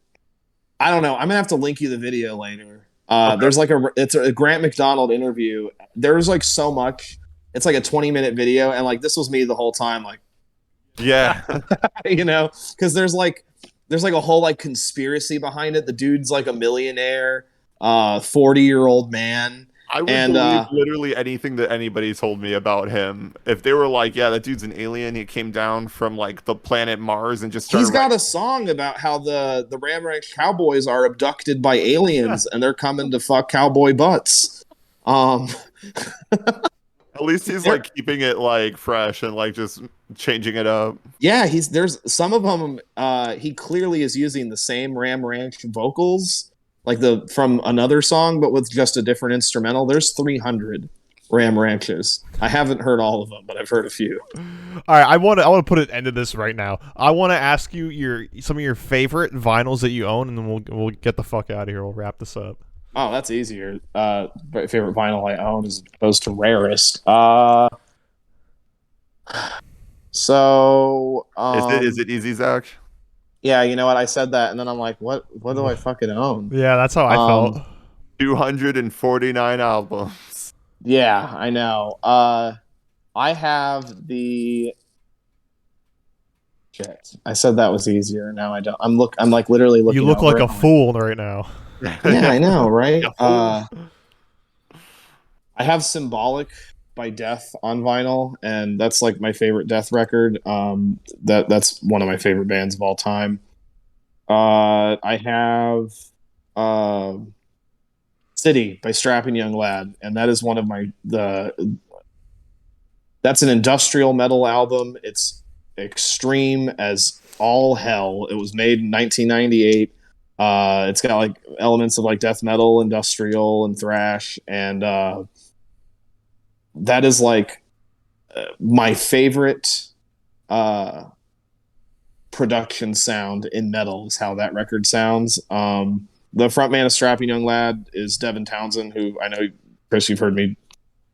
S3: I don't know, I'm gonna have to link you the video later. Okay. There's like it's a Grant Mcdonald interview. There's like so much. It's like a 20-minute video, and like this was me the whole time, like,
S2: yeah.
S3: You know, because there's like a whole like conspiracy behind it. The dude's like a millionaire, 40-year-old man.
S2: I would believe literally anything that anybody told me about him. If they were like, yeah, that dude's an alien, he came down from like the planet Mars and just started.
S3: He's got a song about how the Ram Ranch Cowboys are abducted by aliens and they're coming to fuck cowboy butts.
S2: At least he's like keeping it like fresh and like just changing it up.
S3: Yeah, there's some of them. He clearly is using the same Ram Ranch vocals, like from another song, but with just a different instrumental. There's 300 Ram Ranches. I haven't heard all of them, but I've heard a few.
S1: All right, I want to put an end to this right now. I want to ask you some of your favorite vinyls that you own, and then we'll get the fuck out of here. We'll wrap this up.
S3: Oh, that's easier. Favorite vinyl I own as opposed to Rarest. So
S2: is it easy, Zach?
S3: Yeah, you know what? I said that, and then I'm like, what do I fucking own?
S1: Yeah, that's how I felt.
S2: 249 albums.
S3: Yeah, I know. I have the shit. I said that was easier. Now I don't. I'm like literally looking.
S1: You look like a fool right now.
S3: Yeah, I know, right? I have Symbolic by Death on vinyl, and that's like my favorite Death record. That's one of my favorite bands of all time. I have City by Strapping Young Lad, and that is one of that's an industrial metal album. It's extreme as all hell. It was made in 1998. It's got like elements of like death metal, industrial, and thrash, and that is like my favorite production sound in metal is how that record sounds. The frontman of Strapping Young Lad is Devin Townsend, who I know, Chris, you've heard me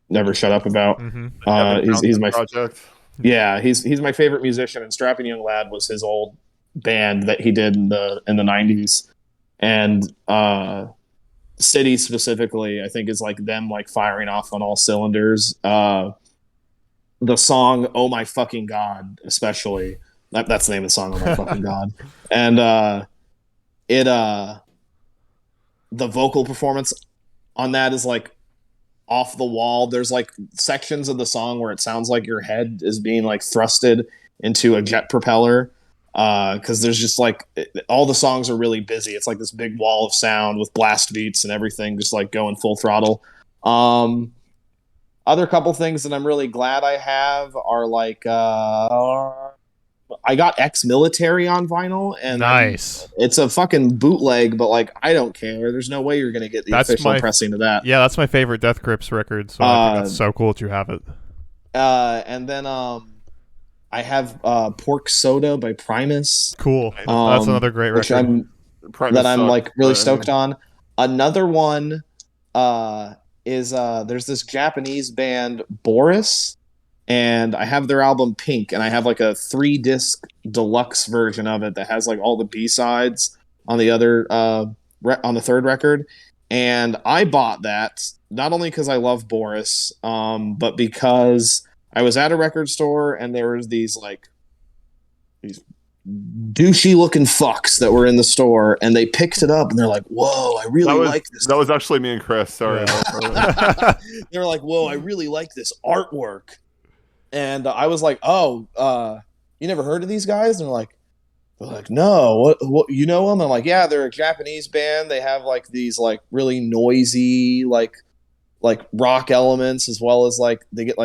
S3: never shut up about.
S2: Mm-hmm.
S3: He's my
S2: project.
S3: Yeah, he's my favorite musician, and Strapping Young Lad was his old band that he did in the 90s. And City specifically, I think, is like them like firing off on all cylinders. The song "Oh My Fucking God," especially, that's the name of the song, "Oh My Fucking God," and the vocal performance on that is like off the wall. There's like sections of the song where it sounds like your head is being like thrusted into a jet propeller. Because there's just like all the songs are really busy. It's like this big wall of sound with blast beats and everything just like going full throttle. Other couple things that I'm really glad I have are like I got Ex-Military on vinyl, and
S1: nice.
S3: It's a fucking bootleg, but like I don't care. There's no way you're gonna get the official pressing of that.
S1: Yeah, that's my favorite Death Grips record. So I think that's so cool that you have it.
S3: And then I have Pork Soda by Primus.
S1: Cool. That's another great record.
S3: I'm like really stoked on. Another one is there's this Japanese band Boris, and I have their album Pink, and I have like a 3-disc deluxe version of it that has like all the B-sides on the other on the third record. And I bought that not only because I love Boris, but because I was at a record store and there was these douchey looking fucks that were in the store, and they picked it up and they're like, "Whoa, I really like this."
S2: That was actually me and Chris. Sorry.
S3: Yeah. They were like, "Whoa, I really like this artwork," and I was like, "Oh, you never heard of these guys? And they're like, no, what, you know them? I'm like, yeah, they're a Japanese band. They have like these like really noisy, like rock elements, as well as like they get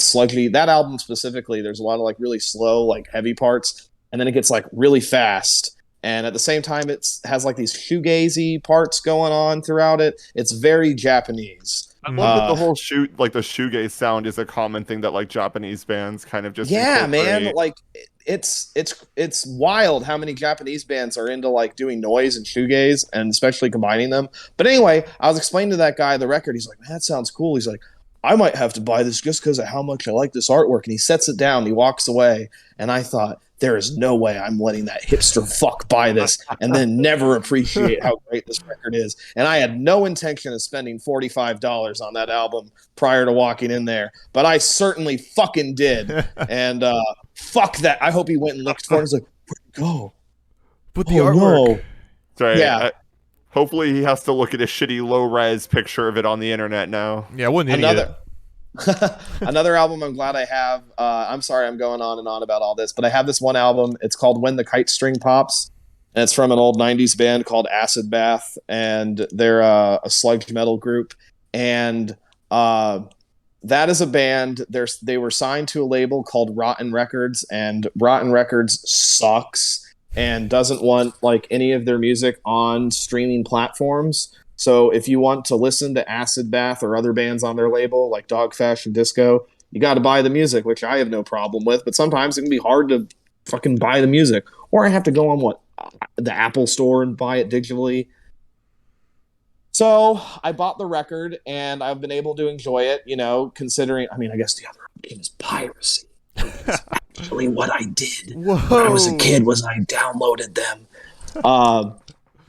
S3: sludgy. That album specifically, there's a lot of like really slow, like heavy parts, and then it gets like really fast. And at the same time, it has like these shoegazy parts going on throughout it. It's very Japanese.
S2: I love that the whole the shoegaze sound is a common thing that like Japanese bands kind of just incorporate.
S3: Man, like it's wild how many Japanese bands are into like doing noise and shoegaze, and especially combining them. But anyway, I was explaining to that guy the record. He's like, man, that sounds cool. He's like, I might have to buy this just because of how much I like this artwork. And he sets it down, he walks away, and I thought, there is no way I'm letting that hipster fuck buy this and then never appreciate how great this record is. And I had no intention of spending $45 on that album prior to walking in there, but I certainly fucking did. And fuck that. I hope he went and looked for it. He's like, where'd it go?
S1: But the artwork.
S3: No.
S2: Sorry,
S3: yeah.
S2: Hopefully he has to look at a shitty low-res picture of it on the internet now.
S1: Yeah, what an idiot.
S3: Another album I'm glad I have. I'm sorry I'm going on and on about all this, but I have this one album. It's called When the Kite String Pops, and it's from an old 90s band called Acid Bath, and they're a sludge metal group. And that is a band. They were signed to a label called Rotten Records, and Rotten Records sucks and doesn't want like any of their music on streaming platforms. So if you want to listen to Acid Bath or other bands on their label, like Dog Fashion Disco, you got to buy the music, which I have no problem with. But sometimes it can be hard to fucking buy the music. Or I have to go on the Apple Store and buy it digitally. So I bought the record, and I've been able to enjoy it, considering, I guess the other option is piracy. That's actually what I did when I was a kid, was I downloaded them.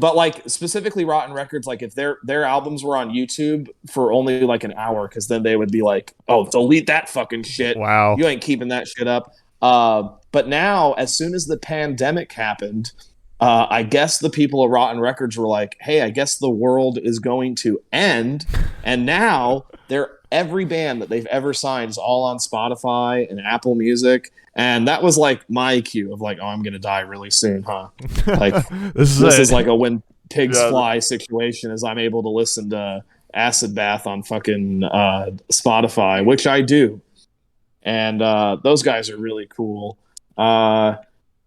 S3: But like specifically Rotten Records, like if their albums were on YouTube for only like an hour, because then they would be like, oh, delete that fucking shit.
S1: Wow.
S3: You ain't keeping that shit up. But now, as soon as the pandemic happened, I guess the people at Rotten Records were like, hey, I guess the world is going to end. And now every band that they've ever signed is all on Spotify and Apple Music. And that was like my cue of like, oh, I'm going to die really soon, huh? Like this is like a when pigs fly situation, as I'm able to listen to Acid Bath on fucking Spotify, which I do. And those guys are really cool. Blah,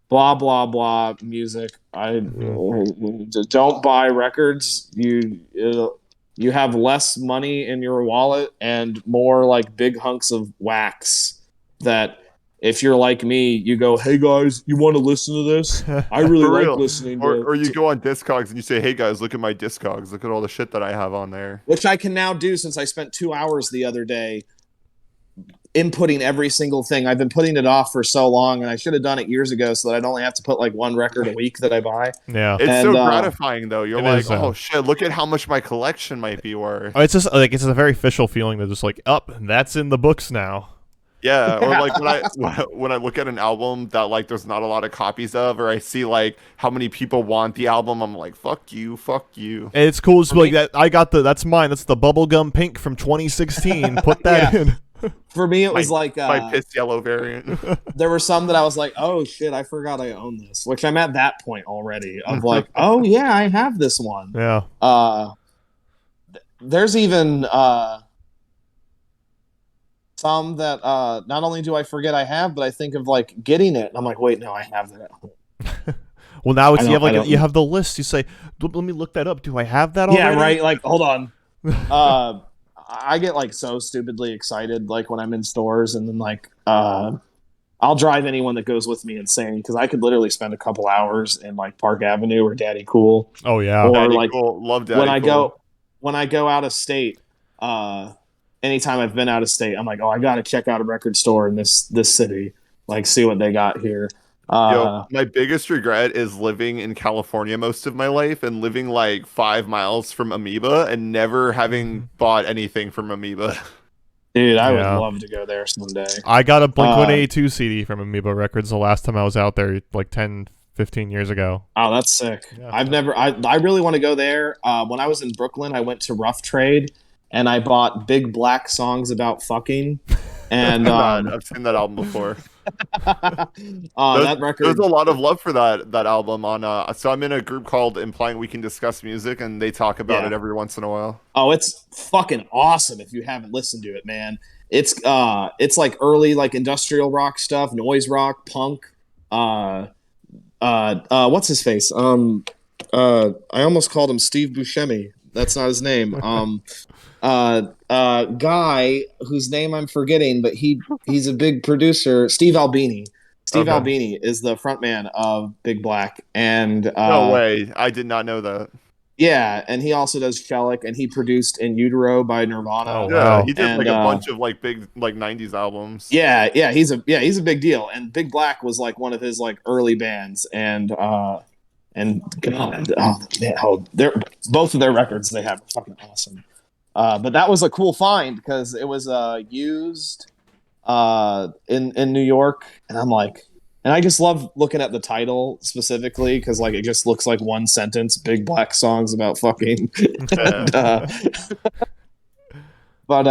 S3: blah, blah music. Don't buy records. You have less money in your wallet and more like big hunks of wax that if you're like me, you go, hey guys, you want to listen to this? I really like listening to it.
S2: Or you go on Discogs and you say, hey guys, look at my Discogs. Look at all the shit that I have on there.
S3: Which I can now do, since I spent 2 hours the other day inputting every single thing. I've been putting it off for so long, and I should have done it years ago so that I'd only have to put like one record a week that I buy.
S1: Yeah.
S2: It's so gratifying though. You're like, oh shit, look at how much my collection might be worth.
S1: It's just like, it's a very official feeling that just like, that's in the books now.
S2: Yeah, or like when I look at an album that like there's not a lot of copies of, or I see like how many people want the album, I'm like, fuck you.
S1: And it's cool to be like that. I got that's mine. That's the bubblegum pink from 2016. Put that in.
S3: For me, it was like
S2: my piss yellow variant.
S3: There were some that I was like, oh shit, I forgot I own this. Which I'm at that point already of like, oh yeah, I have this one.
S1: Yeah.
S3: There's even some that not only do I forget I have, but I think of like getting it, and I'm like, wait, no, I have that at home.
S1: Well, now it's you have the list. You say, let me look that up. Do I have that already?
S3: Yeah, right. Like, hold on. I get like so stupidly excited like when I'm in stores, and then like I'll drive anyone that goes with me insane, because I could literally spend a couple hours in like Park Avenue or Daddy Cool.
S1: Oh yeah,
S3: or
S2: Daddy
S3: like
S2: Cool. Love Daddy Cool.
S3: When I go out of state. Anytime I've been out of state, I'm like, oh, I got to check out a record store in this city, like see what they got here.
S2: My biggest regret is living in California most of my life and living like 5 miles from Amoeba and never having bought anything from Amoeba.
S3: Dude, I would love to go there someday.
S1: I got a Blink-182 CD from Amoeba Records the last time I was out there, like 10, 15 years ago.
S3: Oh, that's sick. Yeah. I really want to go there. When I was in Brooklyn, I went to Rough Trade, and I bought Big Black Songs About Fucking, And
S2: I've seen that album before.
S3: that record.
S2: There's a lot of love for that album on. So I'm in a group called Implying We Can Discuss Music, and they talk about it every once in a while.
S3: Oh, it's fucking awesome if you haven't listened to it, man. It's like early like industrial rock stuff, noise rock, punk. What's his face? I almost called him Steve Buscemi. That's not his name. Guy whose name I'm forgetting, but he's a big producer. Steve Albini. Steve Albini is the frontman of Big Black, and
S2: no way, I did not know that.
S3: Yeah, and he also does Shellac, and he produced In Utero by Nirvana.
S1: Oh, wow.
S2: Yeah, he did like a bunch of like big like '90s albums.
S3: Yeah, he's a big deal, and Big Black was like one of his like early bands, and God, they're both of their records they have are fucking awesome. But that was a cool find because it was used in New York, and I'm like, and I just love looking at the title specifically because like it just looks like one sentence, Big Black songs about fucking. But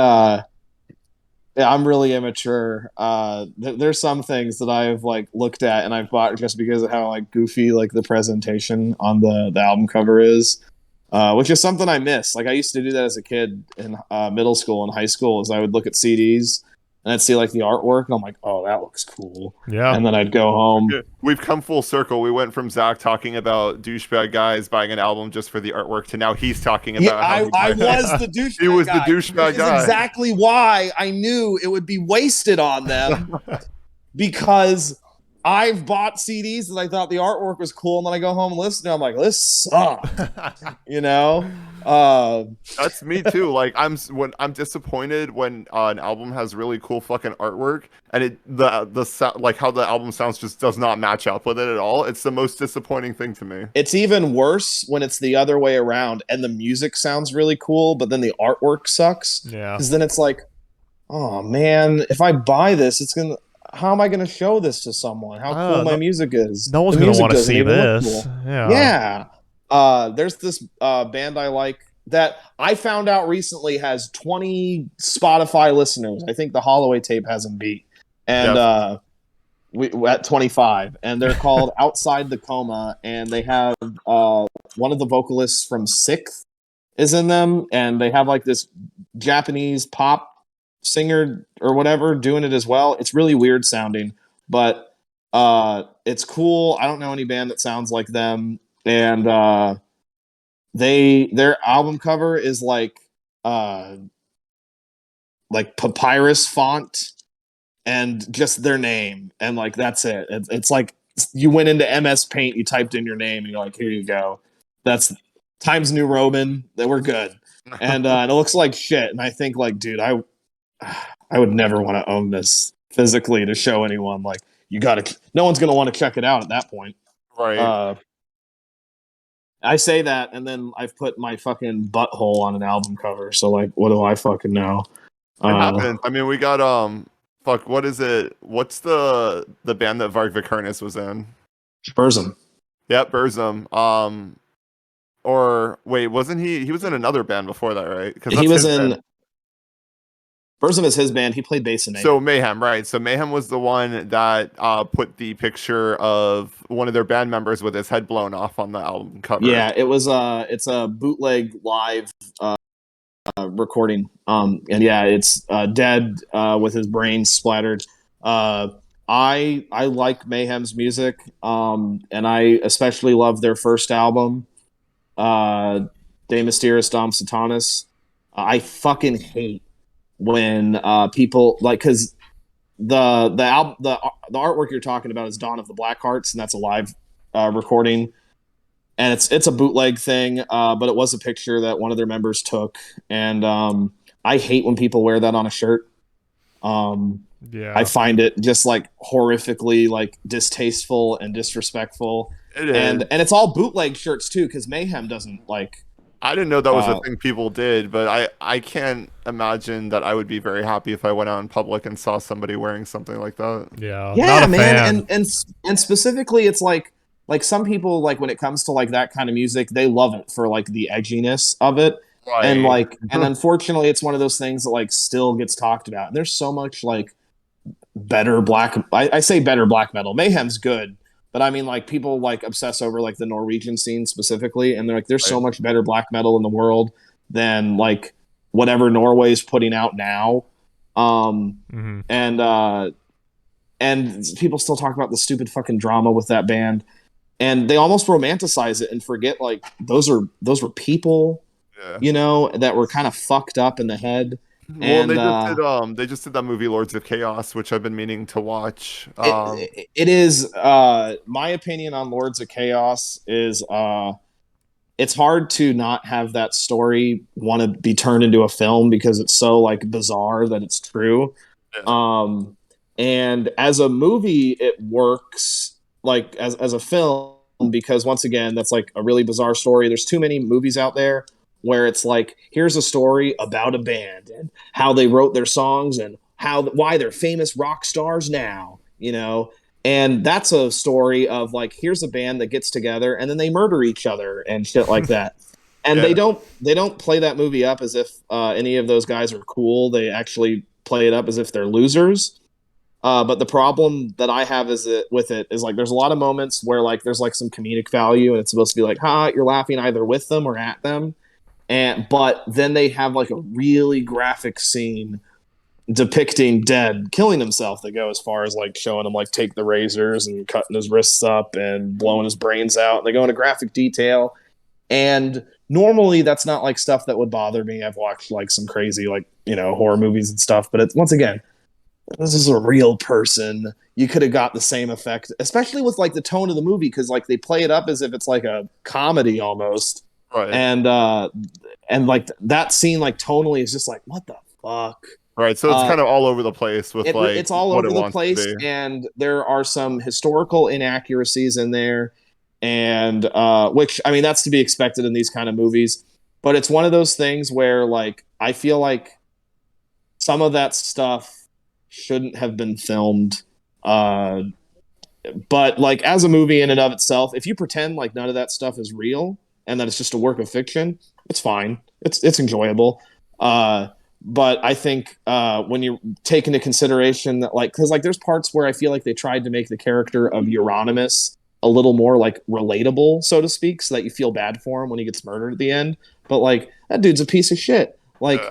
S3: yeah, I'm really immature. There's some things that I've like looked at and I've bought just because of how like goofy like the presentation on the album cover is. Which is something I miss. Like I used to do that as a kid in middle school and high school. Is I would look at CDs and I'd see like the artwork, and I'm like, "Oh, that looks cool."
S1: Yeah.
S3: And then I'd go home.
S2: We've come full circle. We went from Zach talking about douchebag guys buying an album just for the artwork to now he's talking about.
S3: Yeah, I was the douchebag.
S2: He was
S3: guy.
S2: the douchebag guy.
S3: Exactly why I knew it would be wasted on them because I've bought CDs that I thought the artwork was cool, and then I go home and listen to it. I'm like, this sucks. You know?
S2: That's me too. Like I'm disappointed when an album has really cool fucking artwork and like how the album sounds just does not match up with it at all. It's the most disappointing thing to me.
S3: It's even worse when it's the other way around and the music sounds really cool, but then the artwork sucks.
S1: Yeah.
S3: Because then it's like, oh man, if I buy this, how am I going to show this to someone? How cool my music is.
S1: No one's going to want to see this.
S3: Cool.
S1: Yeah.
S3: There's this band I like that I found out recently has 20 Spotify listeners. I think the Holloway Tape has them beat. And we're at 25. And they're called Outside the Coma. And they have one of the vocalists from Sixth is in them. And they have like this Japanese pop singer or whatever doing it as well. It's really weird sounding, but it's cool. I don't know any band that sounds like them, and their album cover is like papyrus font and just their name, and like that's it. It's like you went into MS Paint, you typed in your name, and you're like, here you go. That's Times New Roman. That we're good, and it looks like shit. And I think like, dude, I would never want to own this physically to show anyone. Like, no one's going to want to check it out at that point.
S2: Right.
S3: I say that, and then I've put my fucking butthole on an album cover. So, like, what do I fucking know?
S2: It happened. I mean, we got, what is it? What's the band that Varg Vikernes was in?
S3: Burzum.
S2: Yep, Burzum. Or, wait, wasn't he was in another band before that, right? Because
S3: he was in... Burzum is his band. He played bass in Mayhem.
S2: So Mayhem, right. So Mayhem was the one that put the picture of one of their band members with his head blown off on the album cover.
S3: Yeah, it was it's a bootleg live recording. And yeah, it's dead with his brain splattered. I like Mayhem's music, and I especially love their first album, De Mysteris Dom Satanas. I fucking hate when people like, because the album, the artwork you're talking about is Dawn of the Black Hearts, and that's a live recording, and it's a bootleg thing, but it was a picture that one of their members took, and I hate when people wear that on a shirt.
S1: Yeah,
S3: I find it just like horrifically like distasteful and disrespectful.
S2: It is.
S3: And it's all bootleg shirts too, because Mayhem doesn't like.
S2: I didn't know that was a thing people did, but I can't imagine that I would be very happy if I went out in public and saw somebody wearing something like that.
S1: Yeah,
S3: yeah,
S1: not a
S3: man,
S1: fan.
S3: and specifically, it's like some people, like when it comes to like that kind of music, they love it for like the edginess of it, And
S2: Right.
S3: and unfortunately, it's one of those things that like still gets talked about. And there's so much like better black. I say better black metal. Mayhem's good, but I mean like people like obsess over like the Norwegian scene specifically, and they're like, there's so
S2: Right.
S3: much better black metal in the world than like whatever Norway's putting out now.
S1: Mhm.
S3: And people still talk about the stupid fucking drama with that band, and they almost romanticize it and forget like those were people,
S2: Yeah.
S3: you know, that were kind of fucked up in the head.
S2: Well, and
S3: And
S2: they just did that movie Lords of Chaos, which I've been meaning to watch.
S3: it is my opinion on Lords of Chaos is it's hard to not have that story want to be turned into a film because it's so like bizarre that it's true.
S2: Yeah.
S3: And as a movie, it works like as a film because once again, that's like a really bizarre story. There's too many movies out there where it's like, here's a story about a band and how they wrote their songs and why they're famous rock stars now, you know. And that's a story of like, here's a band that gets together and then they murder each other and shit like that. And
S2: Yeah.
S3: they don't play that movie up as if any of those guys are cool. They actually play it up as if they're losers. But the problem that I have with it is like there's a lot of moments where like there's like some comedic value and it's supposed to be like, you're laughing either with them or at them. But then they have like a really graphic scene depicting Dead killing himself that go as far as like showing him like take the razors and cutting his wrists up and blowing his brains out. And they go into graphic detail. And normally that's not like stuff that would bother me. I've watched like some crazy like, you know, horror movies and stuff, but it's once again, this is a real person. You could have got the same effect, especially with like the tone of the movie, because like they play it up as if it's like a comedy almost.
S2: Right.
S3: And like that scene like tonally is just like, what the fuck?
S2: Right. So it's kind of all over the place with like
S3: it's all
S2: what
S3: over
S2: it
S3: the
S2: wants
S3: place,
S2: to be.
S3: and there are some historical inaccuracies in there, and which I mean that's to be expected in these kind of movies. But it's one of those things where like I feel like some of that stuff shouldn't have been filmed. But like as a movie in and of itself, if you pretend like none of that stuff is real and that it's just a work of fiction, it's fine. It's enjoyable. But I think when you take into consideration that like because like there's parts where I feel like they tried to make the character of Euronymous a little more like relatable, so to speak, so that you feel bad for him when he gets murdered at the end. But like that dude's a piece of shit. Like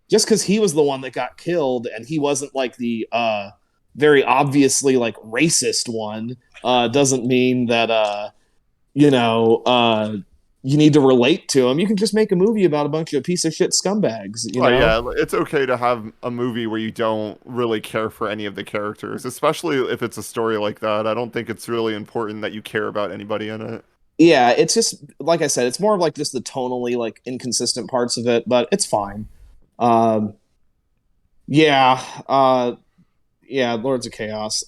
S3: just because he was the one that got killed and he wasn't like the very obviously like racist one doesn't mean that you know you need to relate to him. You can just make a movie about a bunch of piece of shit scumbags. You know?
S2: Yeah, it's okay to have a movie where you don't really care for any of the characters, especially if it's a story like that. I don't think it's really important that you care about anybody in it.
S3: Yeah, it's just like I said, it's more of like just the tonally like inconsistent parts of it, but it's fine. Um, yeah, yeah, Lords of Chaos.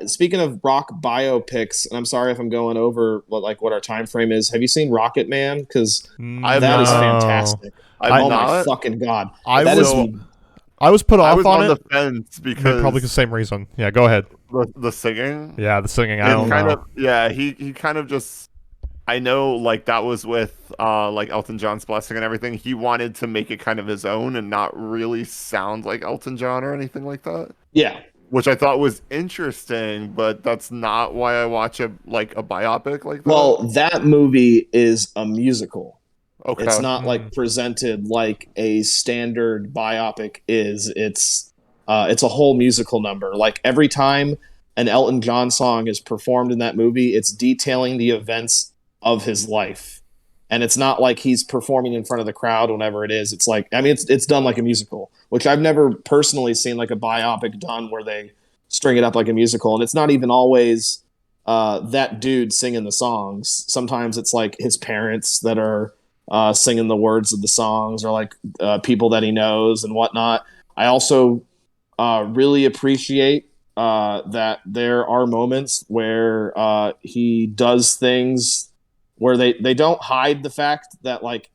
S3: Speaking of rock biopics, and I'm sorry if I'm going over what our time frame is. Have you seen Rocket Man? Because that is fantastic.
S2: Oh
S3: my fucking god!
S1: I was put off on
S2: the fence because
S1: probably the same reason. Yeah, go ahead.
S2: The singing.
S1: Yeah, the singing. I don't know.
S2: He kind of just. I know, like that was with like Elton John's blessing and everything. He wanted to make it kind of his own and not really sound like Elton John or anything like that.
S3: Yeah.
S2: Which I thought was interesting, but that's not why I watch a biopic like that.
S3: Well, that movie is a musical.
S2: Okay.
S3: It's not like presented like a standard biopic is. It's a whole musical number. Like every time an Elton John song is performed in that movie, it's detailing the events of his life. And it's not like he's performing in front of the crowd whenever it is. It's like, I mean, it's done like a musical, which I've never personally seen like a biopic done where they string it up like a musical. And it's not even always that dude singing the songs. Sometimes it's like his parents that are singing the words of the songs, or like people that he knows and whatnot. I also really appreciate that there are moments where he does things where they don't hide the fact that, like,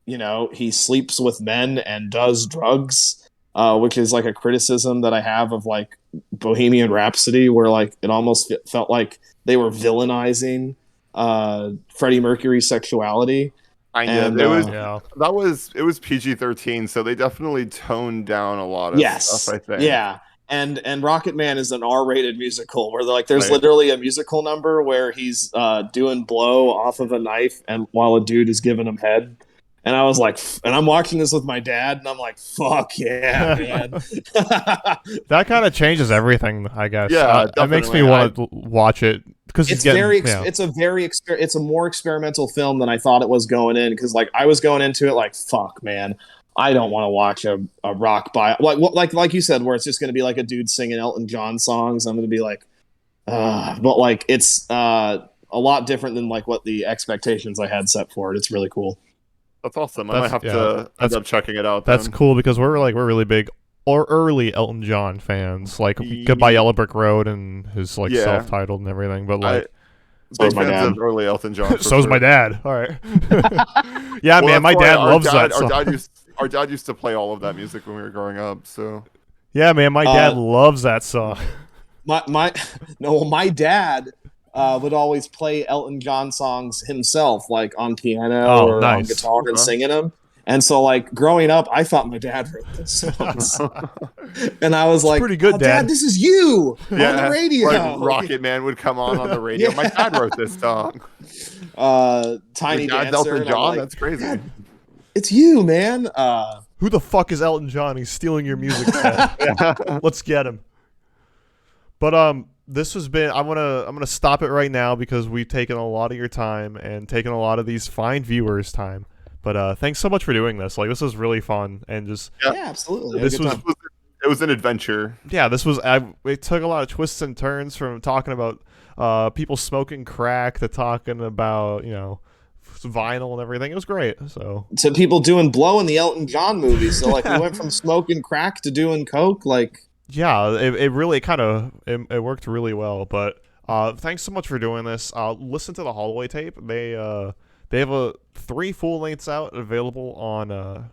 S3: you know, he sleeps with men and does drugs, which is like a criticism that I have of like Bohemian Rhapsody, where like it almost felt like they were villainizing Freddie Mercury's sexuality. And,
S2: it was
S1: Yeah.
S2: it was PG-13, so they definitely toned down a lot of stuff, I think.
S3: Yeah. And Rocket Man is an R-rated musical where there's
S2: Right.
S3: literally a musical number where he's doing blow off of a knife and while a dude is giving him head. And I was like, and I'm watching this with my dad, and I'm like, fuck yeah, man.
S1: That kind of changes everything, I guess.
S2: Yeah,
S1: it makes me want to watch it because
S3: it's it's a more experimental film than I thought it was going in, because like I was going into it like, fuck, man, I don't want to watch a rock like you said, where it's just going to be like a dude singing Elton John songs. I'm going to be like, but like it's a lot different than like what the expectations I had set for it. It's really cool.
S2: That's awesome. I might have to end up checking it out.
S1: That's cool because we're really big or early Elton John fans. Like Goodbye Yellow Brick Road and his like self-titled and everything. But like,
S2: big fans of early Elton John.
S1: So's my dad. All right. Yeah, man, my dad loves that song.
S2: Our dad used to play all of that music when we were growing up. So
S1: yeah, man, my dad loves that song.
S3: My dad would always play Elton John songs himself, like on piano or on guitar and singing them. And so, like, growing up, I thought my dad wrote those songs. And I was like,
S1: pretty good,
S3: Dad, this is you on the radio.
S2: Like Rocket Man would come on the radio. My dad wrote this song.
S3: Tiny Dancer.
S2: Elton John? Like, that's crazy.
S3: It's you, man.
S1: Who the fuck is Elton John? He's stealing your music. Let's get him. But this has been. I'm gonna stop it right now because we've taken a lot of your time and taken a lot of these fine viewers' time. But thanks so much for doing this. Like, this was really fun and just
S3: absolutely.
S2: It was an adventure.
S1: Yeah, it took a lot of twists and turns from talking about people smoking crack to talking about vinyl and everything. It was great. So
S3: to people doing blow in the Elton John movies. So like we went from smoking crack to doing coke. Like
S1: yeah, it really it worked really well. But thanks so much for doing this. Listen to the Holloway Tape. They have 3 full lengths out available on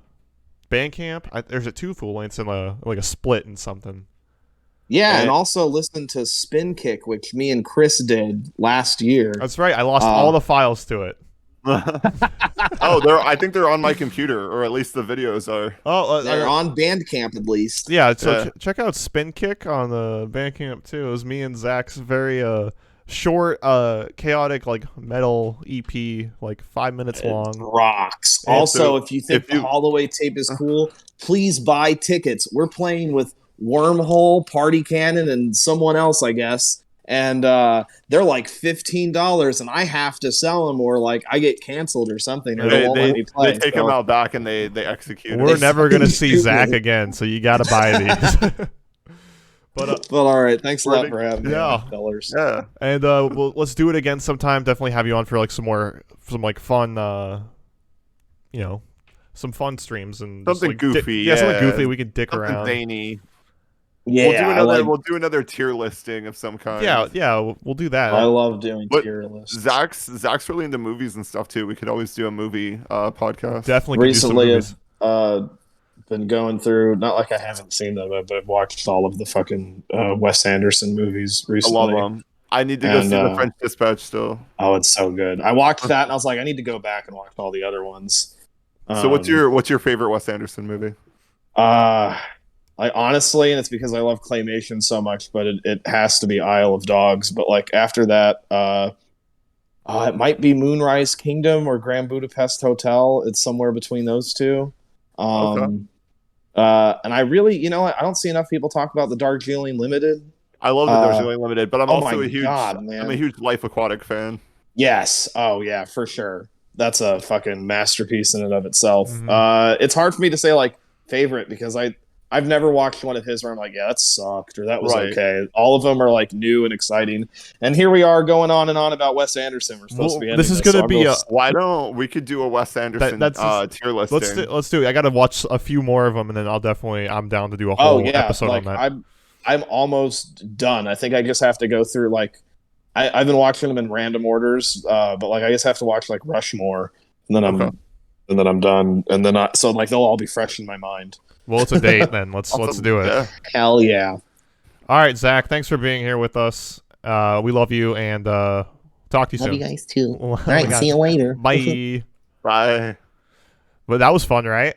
S1: Bandcamp. There's 2 full lengths and a split and something.
S3: Yeah, and also listen to Spin Kick, which me and Chris did last year.
S1: That's right. I lost all the files to it.
S2: I think they're on my computer, or at least the videos are.
S3: They're on Bandcamp at least.
S1: Yeah, so check out Spin Kick on the Bandcamp too. It was me and Zach's very short, chaotic like metal EP, like 5 minutes long.
S3: Rocks. Also, if you think the Holloway Tape is cool, please buy tickets. We're playing with Wormhole, Party Cannon, and someone else, I guess. And they're like $15, and I have to sell them, or like I get canceled or something, or they won't let me play.
S2: They take them out back and they execute.
S1: We're never gonna see Zach again, so you gotta buy these. But
S3: all right, thanks a lot for having me, fellas.
S2: Yeah,
S1: and let's do it again sometime. Definitely have you on for like some like fun, some fun streams and
S2: something
S1: like,
S2: goofy.
S1: Something goofy. We can dick
S2: something
S1: around.
S2: Zany.
S3: Yeah,
S2: we'll do another tier listing of some kind.
S1: Yeah, we'll do that.
S3: I love doing tier lists.
S2: Zach's really into movies and stuff too. We could always do a movie podcast.
S1: Definitely.
S3: Recently, I've been going through. Not like I haven't seen them, but I've watched all of the fucking Wes Anderson movies recently.
S2: I love them. I need to go see The French Dispatch still.
S3: Oh, it's so good. I watched that and I was like, I need to go back and watch all the other ones.
S2: So what's your favorite Wes Anderson movie?
S3: I honestly, and it's because I love claymation so much, but it has to be Isle of Dogs. But like after that, it might be Moonrise Kingdom or Grand Budapest Hotel. It's somewhere between those two. And I really, I don't see enough people talk about the Darjeeling Limited.
S2: I love the Darjeeling Limited, but I'm also
S3: I'm
S2: a huge Life Aquatic fan.
S3: Yes. Oh yeah, for sure. That's a fucking masterpiece in and of itself. Mm-hmm. It's hard for me to say like favorite because I've never watched one of his where I'm like, yeah, that sucked or that was okay. All of them are like new and exciting. And here we are going on and on about Wes Anderson. We're supposed to be.
S1: This is going to be
S2: why don't we could do a Wes Anderson tier listing?
S1: Let's do it. I got to watch a few more of them, and then I'm down to do a whole episode on that.
S3: I'm almost done. I think I just have to go through like I've been watching them in random orders, but like I just have to watch like Rushmore, and then I'm done, and then so like they'll all be fresh in my mind.
S1: Well, it's a date then. Let's do it.
S2: Yeah.
S3: Hell yeah!
S1: All right, Zach. Thanks for being here with us. We love you, and talk to you soon.
S4: Love you guys too. All right, see you later.
S1: Bye.
S2: Bye.
S1: But that was fun, right?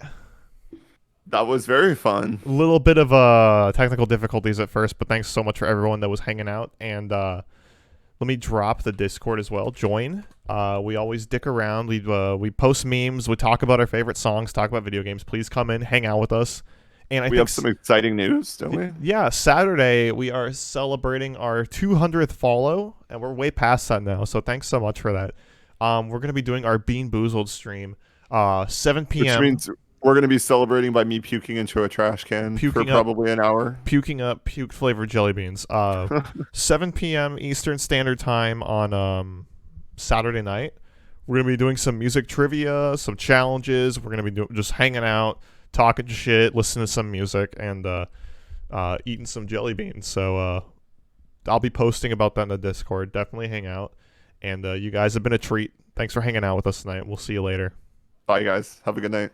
S2: That was very fun.
S1: A little bit of technical difficulties at first, but thanks so much for everyone that was hanging out. And let me drop the Discord as well. Join. We always dick around. We post memes. We talk about our favorite songs. Talk about video games. Please come in, hang out with us. And
S2: We have some exciting news, don't we?
S1: Yeah, Saturday we are celebrating our 200th follow, and we're way past that now. So thanks so much for that. We're gonna be doing our Bean Boozled stream, 7 p.m.
S2: Which means we're going to be celebrating by me puking into a trash can for probably an hour.
S1: Puking up puke flavored jelly beans. 7 p.m. Eastern Standard Time on Saturday night. We're gonna be doing some music trivia, some challenges. We're gonna be just hanging out, talking shit, listening to some music, and eating some jelly beans. So I'll be posting about that in the Discord. Definitely hang out. And you guys have been a treat. Thanks for hanging out with us tonight. We'll see you later.
S2: Bye, guys. Have a good night.